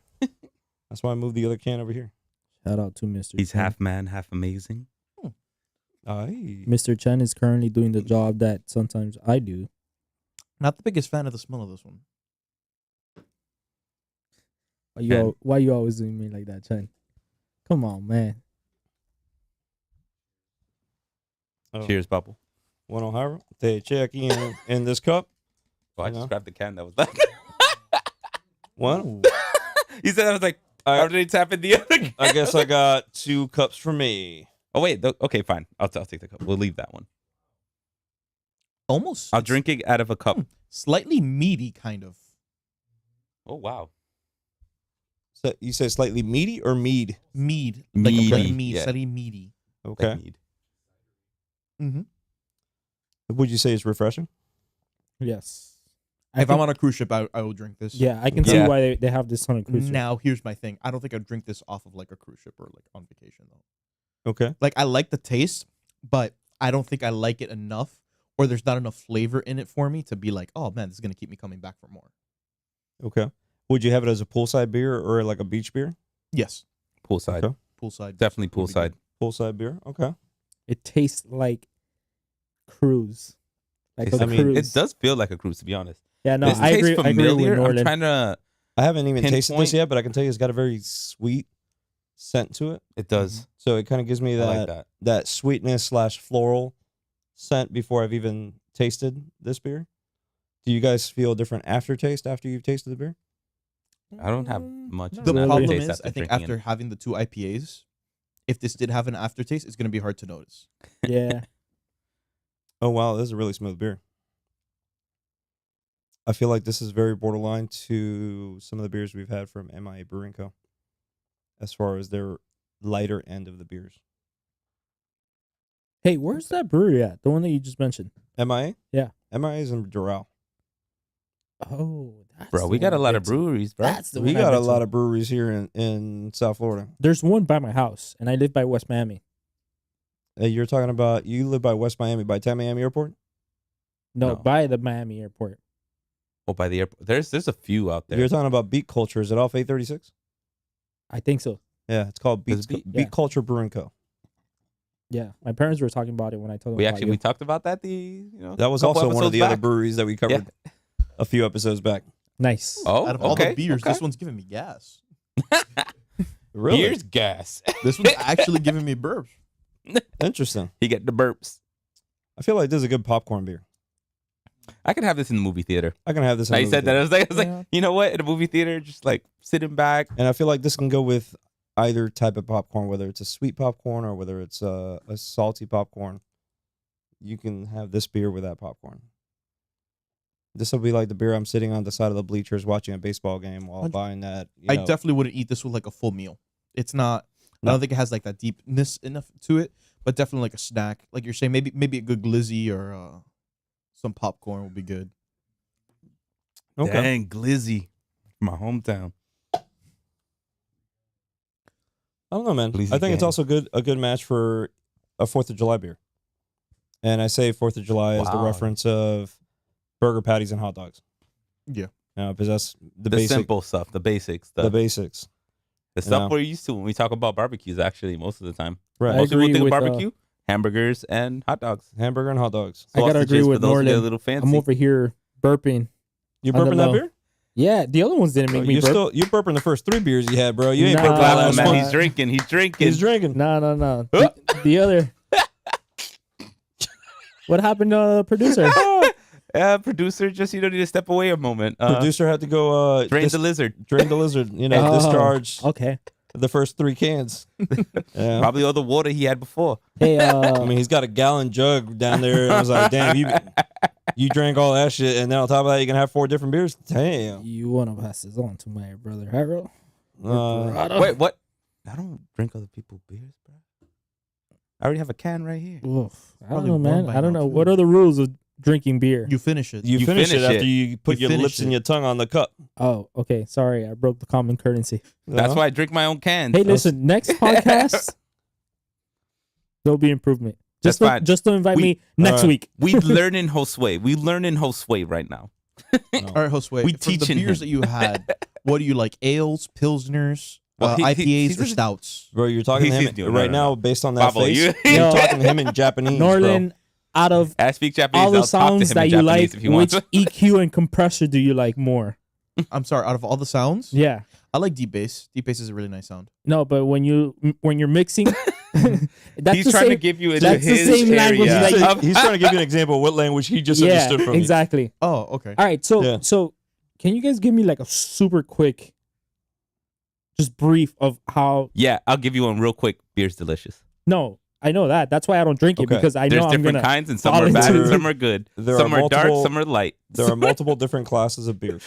That's why I moved the other can over here.
Shout out to Mr.
He's
Chen.
half man, half amazing.
Aye.
Mr. Chen is currently doing the job that sometimes I do.
Not the biggest fan of the smell of this one.
Why you always doing me like that, Chen? Come on, man.
Oh.
Cheers, Bubble.
One on Hyrule. They check in this cup.
Oh, I
You know?
just grabbed the can that was that.
One.
You said I was like, how did he tap in the other can?
I guess I got 2 cups for me.
Oh, wait. Okay, fine. I'll take the cup. We'll leave that one.
Almost.
I'll drink it out of a cup.
Slightly meaty, kind of.
Oh, wow.
So you said slightly meaty or mead?
Mead.
Meaty,
Like a mead.
yeah.
Slightly meaty.
Okay.
Like mead.
Mm-hmm.
Would you say it's refreshing?
Yes.
If I'm on a cruise ship, I will drink this.
Yeah, I can see
Yeah.
why they have this on a cruise ship.
Now, here's my thing. I don't think I'd drink this off of like a cruise ship or like on vacation though.
Okay.
Like I like the taste, but I don't think I like it enough, or there's not enough flavor in it for me to be like, oh man, this is gonna keep me coming back for more.
Okay. Would you have it as a poolside beer or like a beach beer?
Yes,
Poolside.
Okay.
poolside.
Definitely
would be
poolside.
good.
Poolside beer. Okay.
It tastes like cruise. Like
It's-
a
I mean,
cruise.
It does feel like a cruise, to be honest.
Yeah, no,
This
I
tastes
agree. I agree
familiar.
with
I'm
Norland.
trying to.
I haven't even tasted this
Pinpoint-
yet, but I can tell you it's got a very sweet scent to it.
It does.
So it kind of gives me
I
that
like that.
that sweetness / floral scent before I've even tasted this beer. Do you guys feel a different aftertaste after you've tasted the beer?
I don't have much.
Not
The
really.
problem
aftertaste
is, I think
drinking
after
it.
having the 2 IPAs, if this did have an aftertaste, it's gonna be hard to notice.
Yeah.
Oh wow, this is a really smooth beer. I feel like this is very borderline to some of the beers we've had from MIA Brewing Co. as far as their lighter end of the beers.
Hey, where's that brewery at? The one that you just mentioned.
MIA?
Yeah.
MIA is in Doral.
Oh, that's
Bro,
the
we
one
got a
I've
lot
been
of
to.
breweries, bro.
That's the
We
one I've
got a
been
lot
to.
of breweries here in South Florida.
There's one by my house, and I live by West Miami.
You're talking about, you live by West Miami, by Tamiami Airport?
No,
No.
by the Miami airport.
Oh, by the airport. There's a few out there.
You're talking about Beat Culture. Is it off 836?
I think so.
Yeah, it's called
Is
Beat,
it
Beat
Yeah.
Culture Brewing Co.
Yeah, my parents were talking about it when I told them
we
about
actually
you.
we talked about that.
That was
couple
also one of
episodes
the other
back.
breweries that we covered a few episodes back.
Nice.
Oh,
Out of all
okay.
the beers,
okay.
this one's giving me gas.
Really?
Here's gas.
This one's actually giving me burps.
Interesting.
You get the burps.
I feel like this is a good popcorn beer.
I could have this in the movie theater.
I can have this.
Now
in
you
the
said
movie
that.
theater.
I was like,
Yeah.
you know what? In a movie theater, just like sitting back.
And I feel like this can go with either type of popcorn, whether it's a sweet popcorn or whether it's a salty popcorn. You can have this beer with that popcorn. This will be like the beer I'm sitting on the side of the bleachers watching a baseball game while buying that.
I definitely wouldn't eat this with like a full meal. It's not. I
No.
don't think it has like that deepness enough to it, but definitely like a snack. Like you're saying, maybe a good glizzy or some popcorn would be good.
Okay.
Dang, Glizzy. My hometown.
I don't know, man.
Glizzy
I think it's
gang.
also a good match for a 4th of July beer. And I say 4th of July as the
Wow.
reference of burger patties and hot dogs.
Yeah.
Because that's the
The
basic,
simple stuff, the basics,
the basics.
the stuff
Yeah.
we're used to when we talk about barbecues. Actually, most of the time,
Right.
I
most people
agree
think of
with,
barbecue, hamburgers, and hot dogs.
Hamburger and hot dogs.
I gotta agree
Sausages
with
for those who get a
Norland.
little fancy.
I'm over here burping.
You
On the
burping that
low.
beer?
Yeah, the other ones didn't make me burp.
You're burping the first 3 beers you had, bro. You ain't
Nah.
burping the
Wow,
last
man,
one.
he's drinking. He's drinking.
He's drinking.
No. The other. What happened to the producer?
Producer, just you don't need to step away a moment.
Producer had to go
drain the lizard.
drain the lizard. You know,
Oh,
discharge
Okay.
the first 3 cans. Yeah.
Probably all the water he had before.
Hey,
I mean, he's got a gallon jug down there. I was like, damn, you drank all that shit, and then on top of that, you can have 4 different beers. Damn.
you want to pass this on to my brother Harold?
Wait, what? I don't drink other people's beers, bro. I already have a can right here.
Oof. I don't
Probably
know,
warm
man.
by
I don't
now,
know.
too.
What are the rules of drinking beer?
You finish it.
You finish it after you put
You
your
finish
lips and
it.
your tongue on the cup.
Oh, okay. Sorry, I broke the common courtesy.
That's
Uh-huh.
why I drink my own cans.
Hey, listen. Next podcast, there'll be improvement.
That's fine.
Just to invite me next
Alright.
week.
We learn in Josue. We learn in Josue right now.
All right, Josue.
We
for the
teaching
beers
him.
that you had, what do you like? Ales, pilsners,
Well,
IPAs,
he's
or
just-
stouts?
Bro, you're talking to
He's
him
doing-
right
no, no,
now based on that
Pablo,
face.
you-
You're
Yo.
talking to him in Japanese,
Norland, out of
I speak Japanese.
all the
I'll talk to
sounds
him
that
in
you
Japanese
like,
if he
which
wants.
EQ and compressor do you like more?
I'm sorry. Out of all the sounds,
Yeah.
I like deep bass. Deep bass is a really nice sound.
No, but when you're mixing, that's
He's
the
trying
same,
to give you into
that's the
his
same
area.
language that you-
bro. He's trying to give you an example of what language he just
yeah,
understood from
exactly.
Oh, okay.
All right, so
Yeah.
so can you guys give me like a super quick, just brief of how?
Yeah, I'll give you one real quick. Beer's delicious.
No, I know that. That's why I don't drink it
Okay.
because I
There's
know I'm
different
gonna.
kinds, and some
fall
are bad,
into
and
it.
some are good.
There
Some
are
are dark,
multiple-
some are light.
There are multiple different classes of beers.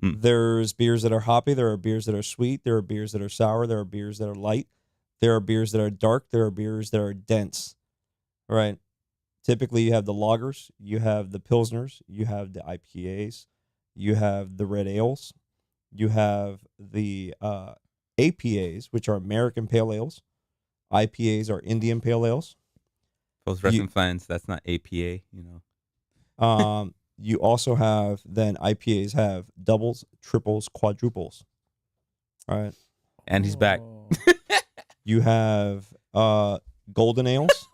Mm.
There's beers that are hoppy. There are beers that are sweet. There are beers that are sour. There are beers that are light. There are beers that are dark. There are beers that are dense. Right. Typically, you have the lagers. You have the pilsners. You have the IPAs. You have the red ales. You have the APAs, which are American Pale Ales. IPAs are Indian Pale Ales.
Those wrestling fans, that's not APA, you know.
You also have then IPAs have doubles, triples, quadruples. All right.
And he's back.
Oh.
You have golden ales.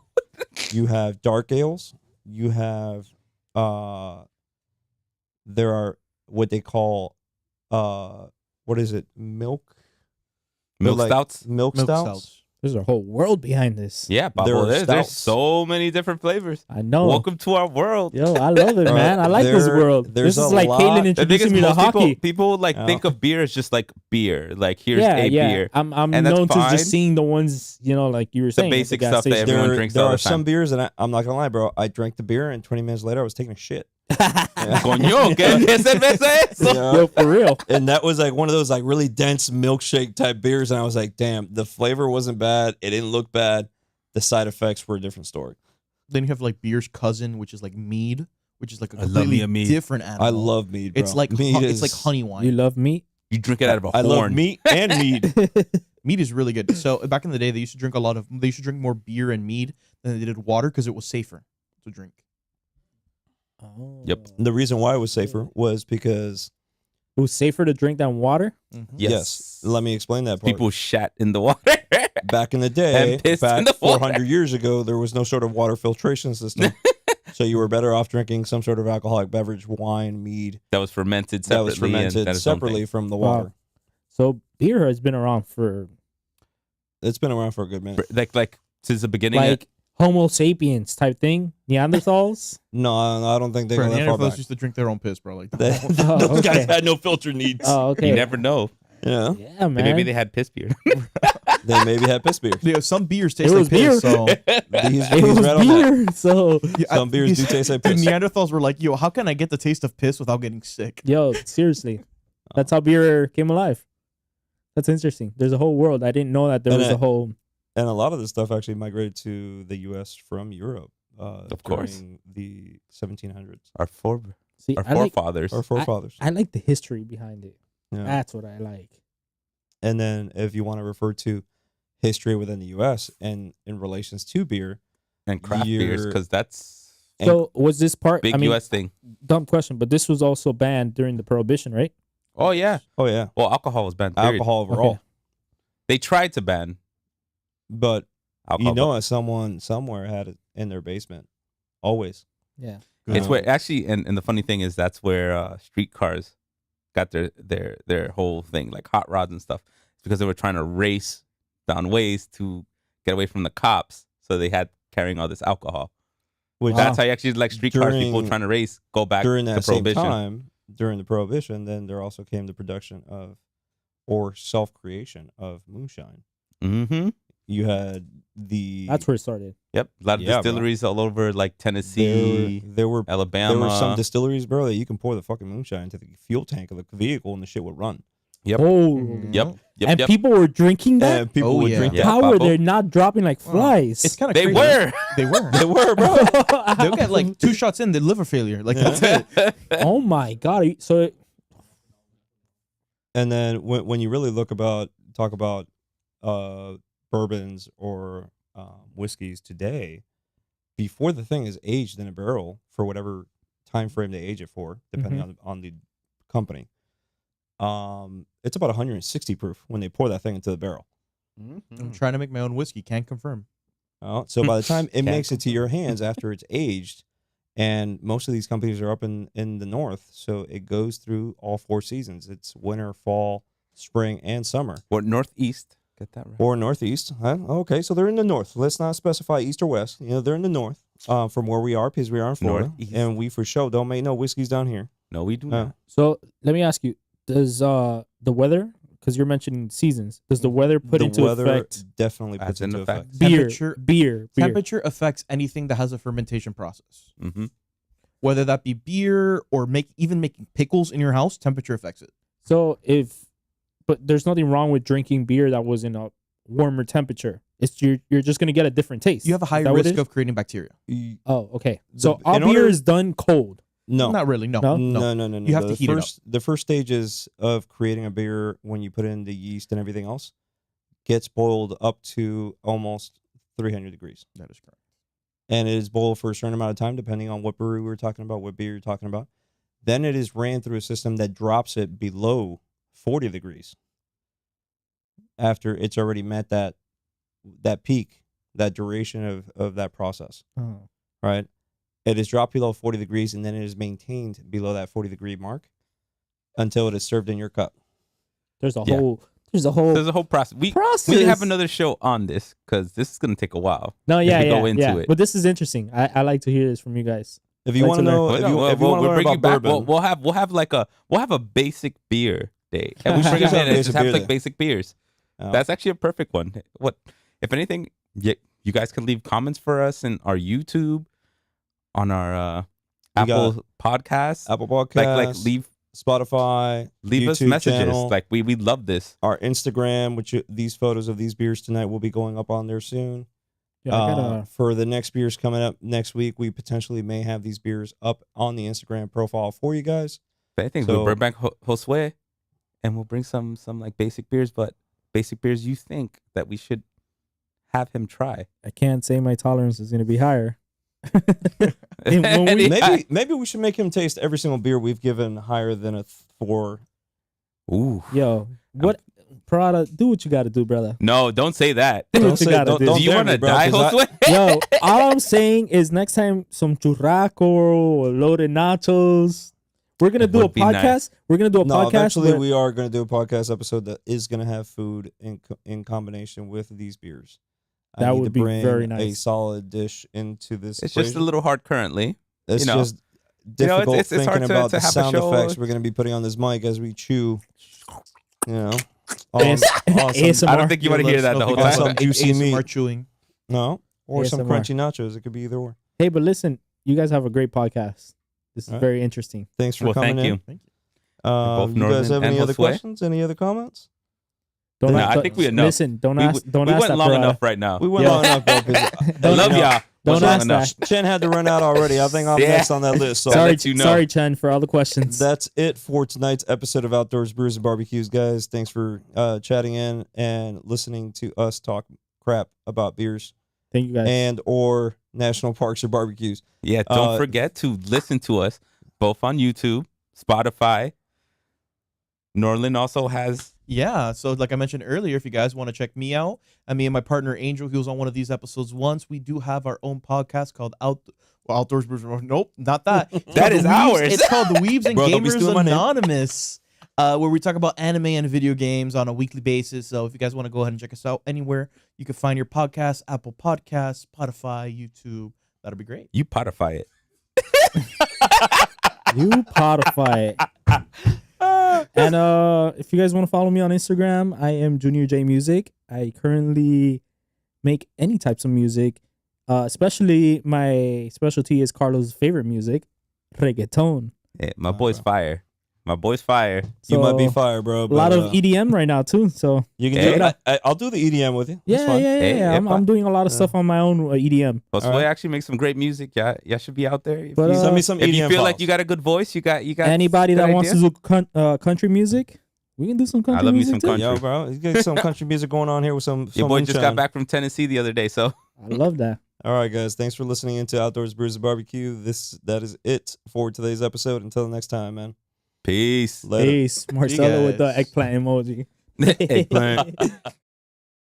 You have dark ales. You have there are what they call what is it? Milk
Milk stouts?
Milk stouts.
There's a whole world behind this.
Yeah,
There
Pablo,
are
there's
stouts.
so many different flavors.
I know.
Welcome to our world.
Yo, I love it, man. I like this
There-
world.
there's
This is
a
like
lot-
Caitlin
The thing
introducing
is,
me to
most
hockey.
people like
Yeah.
think of beer as just like beer. Like here's
yeah,
a
yeah.
beer.
I'm
And that's
known to
fine.
just seeing the ones, like you were saying, at the
basic
gas
stuff that
station.
everyone drinks
there
all the
are some
time.
beers that I'm not gonna lie, bro. I drank the beer and 20 minutes later I was taking a shit.
Coño, ¿qué cerveza es eso?
Yeah.
Yo, for real.
And that was like one of those like really dense milkshake type beers, and I was like, damn, the flavor wasn't bad. It didn't look bad. The side effects were a different story.
Then you have like beer's cousin, which is like mead, which is like a
I love me
completely
a mead.
different animal.
I love mead, bro.
It's like
mead
it's like honey wine.
You love meat?
You drink it out of a
I love
horn.
meat and mead.
Mead is really good. So back in the day, they used to drink more beer and mead than they did water because it was safer to drink.
Oh.
Yep.
The reason why it was safer was because
It was safer to drink than water?
Yes.
let me explain that part.
People shat in the water.
Back in the day,
And pissed
back
in the water.
400 years ago, there was no sort of water filtration system. So you were better off drinking some sort of alcoholic beverage, wine, mead,
that was fermented
that
separately.
was fermented
and
separately from the
Wow.
water.
So beer has been around for
It's been around for a good minute.
like since the beginning.
like Homo sapiens type thing, Neanderthals.
No, I don't think they
Bro,
go that far
Neanderthals
back.
used to drink their own piss, bro. Like
They-
Oh,
those guys
okay.
had no filter needs.
Oh, okay.
you never know.
Yeah,
Yeah, man.
Maybe they had piss beer.
they maybe had piss beers.
yeah, some beers taste
It
like
was
piss.
beer.
So
He's
it was
right on that.
beer. So
Some beers do taste like
The
piss.
Neanderthals were like, "Yo, how can I get the taste of piss without getting sick?"
yo, seriously, that's how beer came alive. That's interesting. There's a whole world. I didn't know that there
And
was a whole.
And a lot of this stuff actually migrated to the U.S. from Europe.
Of course.
during the 1700s.
Our
See,
our
I like,
forefathers.
Our forefathers.
I like the history behind it.
Yeah.
That's what I like.
And then if you want to refer to history within the U.S. and in relations to beer,
and craft beers,
You're-
because that's
So was this part?
big
I mean,
U.S. thing.
dumb question, but this was also banned during the Prohibition, right?
Oh yeah.
oh yeah,
Well, alcohol was banned. Period.
alcohol overall.
Okay.
They tried to ban
But
alcohol.
you know, someone somewhere had it in their basement. Always.
Yeah.
It's where actually, and the funny thing is that's where streetcars got their whole thing, like hot rods and stuff. It's because they were trying to race down ways to get away from the cops. So they had carrying all this alcohol.
Which
That's how you actually like street cars, people
during-
trying to race, go back
during
to
that same
Prohibition.
time, during the Prohibition, then there also came the production of or self-creation of moonshine.
Mm-hmm.
You had the
That's where it started.
Yep. A lot of
Yeah, bro.
distilleries all over like Tennessee,
there were
Alabama.
there were some distilleries, bro, that you can pour the fucking moonshine into the fuel tank of the vehicle and the shit would run.
Yep.
Oh.
Yep. Yep.
And
yep.
people were drinking that?
And people
Oh,
would
yeah.
drink
Yeah.
that.
How were
Papo.
they not dropping like flies?
It's kind of
They
crazy.
were.
They were.
They were, bro.
They'll get like 2 shots in, the liver failure. Like that's it.
Oh my God. So
And then when you really talk about bourbons or whiskeys today, before the thing is aged in a barrel for whatever time frame they age it for, depending on the company, it's about 160 proof when they pour that thing into the barrel.
I'm trying to make my own whiskey. Can't confirm.
So by the time it
Can't
makes it to your hands after it's aged, and most of these companies are up in the north, so it goes through all 4 seasons. It's winter, fall, spring, and summer.
Or northeast. Get that right.
Or northeast. Huh? Okay, so they're in the north. Let's not specify east or west. They're in the north from where we are, because we are in Florida.
Northeast.
And we for sure don't make no whiskeys down here.
No, we do
No.
not.
So let me ask you: does the weather? Because you're mentioning seasons. Does the weather put
the
into
weather
effect
definitely
Adds
puts into
into effect.
effect.
beer?
Temperature-
Beer.
Temperature affects anything that has a fermentation process.
Mm-hmm.
Whether that be beer or even making pickles in your house, temperature affects it.
So but there's nothing wrong with drinking beer that was in a warmer temperature. It's you're just gonna get a different taste.
You have a high
Is that what it
risk
is?
of creating bacteria.
Oh, okay. So
The-
all
in
beer
order-
is done cold.
No.
Not really. No.
No?
No.
You have to heat it up.
The first stages of creating a beer, when you put in the yeast and everything else, gets boiled up to almost 300 degrees.
That is correct.
And it is boiled for a certain amount of time, depending on what brewery we're talking about, what beer you're talking about. Then it is ran through a system that drops it below 40 degrees after it's already met that peak, that duration of that process,
Oh.
right? It is dropped below 40 degrees, and then it is maintained below that 40-degree mark until it is served in your cup.
There's a
Yeah.
whole
There's a whole process. We
process.
have another show on this because this is gonna take a while.
No,
if
yeah,
we
yeah,
go into
yeah.
it.
But this is interesting. I like to hear this from you guys.
If you
Like
want to
to
know,
learn.
if you want to
we'll
learn
bring you
about
back.
bourbon,
We'll have a basic beer day, and we bring
Just
them
have
in and
basic
just have
beer
like
day.
basic beers.
Oh.
That's actually a perfect one. What, if anything, you guys can leave comments for us in our YouTube, on our
We got
Apple Podcasts.
Apple Podcasts,
like leave
Spotify,
us
YouTube
messages.
channel,
Like we love this.
our Instagram, which these photos of these beers tonight will be going up on there soon.
Yeah, I gotta,
For the next beers coming up next week, we potentially may have these beers up on the Instagram profile for you guys.
But I think
So-
we'll bring back Josue, and we'll bring some like basic beers, but basic beers you think that we should have him try.
I can't say my tolerance is gonna be higher. And when we-
Maybe we should make him taste every single beer we've given higher than a 4.
Ooh.
Yo, what Prada? Do what you gotta do, brother.
No, don't say that.
Do
Don't
what you
say-
gotta
don't-
do.
don't
Do you
dare
want
me,
to
bro,
die,
'cause
Josue?
Yo, all I'm saying is next time some churraco or loaded nachos. We're gonna
It
do a
would be nice.
podcast. We're gonna do a
No,
podcast.
eventually
where-
we are going to do a podcast episode that is going to have food in combination with these beers. I
That
need
would
to
be
bring
very
a
nice.
solid dish into this.
It's just a little hard currently.
It's
you know.
just difficult
it's hard
thinking
to
about the
have a
sound
show.
effects we're going to be putting on this mic as we chew. You know,
ASMR.
I don't think you want to hear that the whole
got
time.
some juicy meat.
ASMR chewing.
No, or some
ASMR.
crunchy nachos. It could be either or.
Hey, but listen, you guys have a great podcast. This is
All right.
very interesting.
Thanks for
Well,
coming
thank
in.
you.
Thank you.
both
You guys
Northern
have any
and
other
Josue.
questions? Any other comments?
Don't
No,
ask-
I think we enough.
Listen, don't
We
ask. Don't
we
ask
went
that
long
Prada.
enough right now.
We went
Yeah.
long enough, bro. 'Cause
I love
you know,
y'all.
Don't
Went
ask
long enough.
that.
Chen had to run out already. I think I'm
Yeah.
next on that list. So
Sorry,
let you know.
sorry, Chen, for all the questions.
that's it for tonight's episode of Outdoors Brews and Barbecues, guys. Thanks for chatting in and listening to us talk crap about beers
Thank you guys.
and or national parks or barbecues.
Yeah, don't forget to listen to us both on YouTube, Spotify. Norland also has.
Yeah, so like I mentioned earlier, if you guys want to check me out, and me and my partner Angel, he was on one of these episodes once. We do have our own podcast called Outdoors Brews. Nope, not that. It's
That
called
is
the
ours.
It's called the Weaves and
Bro, don't be
Gamers
stealing my name.
Anonymous. where we talk about anime and video games on a weekly basis. So if you guys want to go ahead and check us out anywhere, you can find your podcast, Apple Podcasts, Spotify, YouTube. That'll be great.
You Spotify it.
You Spotify. And if you guys want to follow me on Instagram, I am Junior J Music. I currently make any types of music. Especially my specialty is Carlos' favorite music, reggaeton.
Yeah, my boy's fire. My boy's fire.
You
So,
might be fire, bro.
a lot of EDM right now too. So
You can
Hey.
do it. I'll do the EDM with you. That's
yeah,
fine.
yeah, yeah.
Hey,
I'm doing a lot of stuff on my own EDM.
Josue
All right.
actually makes some great music. Yeah, y'all should be out there. If,
But,
you,
Send me some
if
EDM
you feel
files.
like you got a good voice, you got
Anybody that
good
wants
idea?
to do country music, we can do some country
love me
music
some
too.
country.
Yo, bro, you got some country music going on here with some.
Your boy just
moonshine.
got back from Tennessee the other day, so
I love that.
All right, guys. Thanks for listening into Outdoors Brews and Barbecue. That is it for today's episode. Until the next time, man.
peace.
Later.
Peace. Marcelo with the
guys.
eggplant emoji.
Eggplant.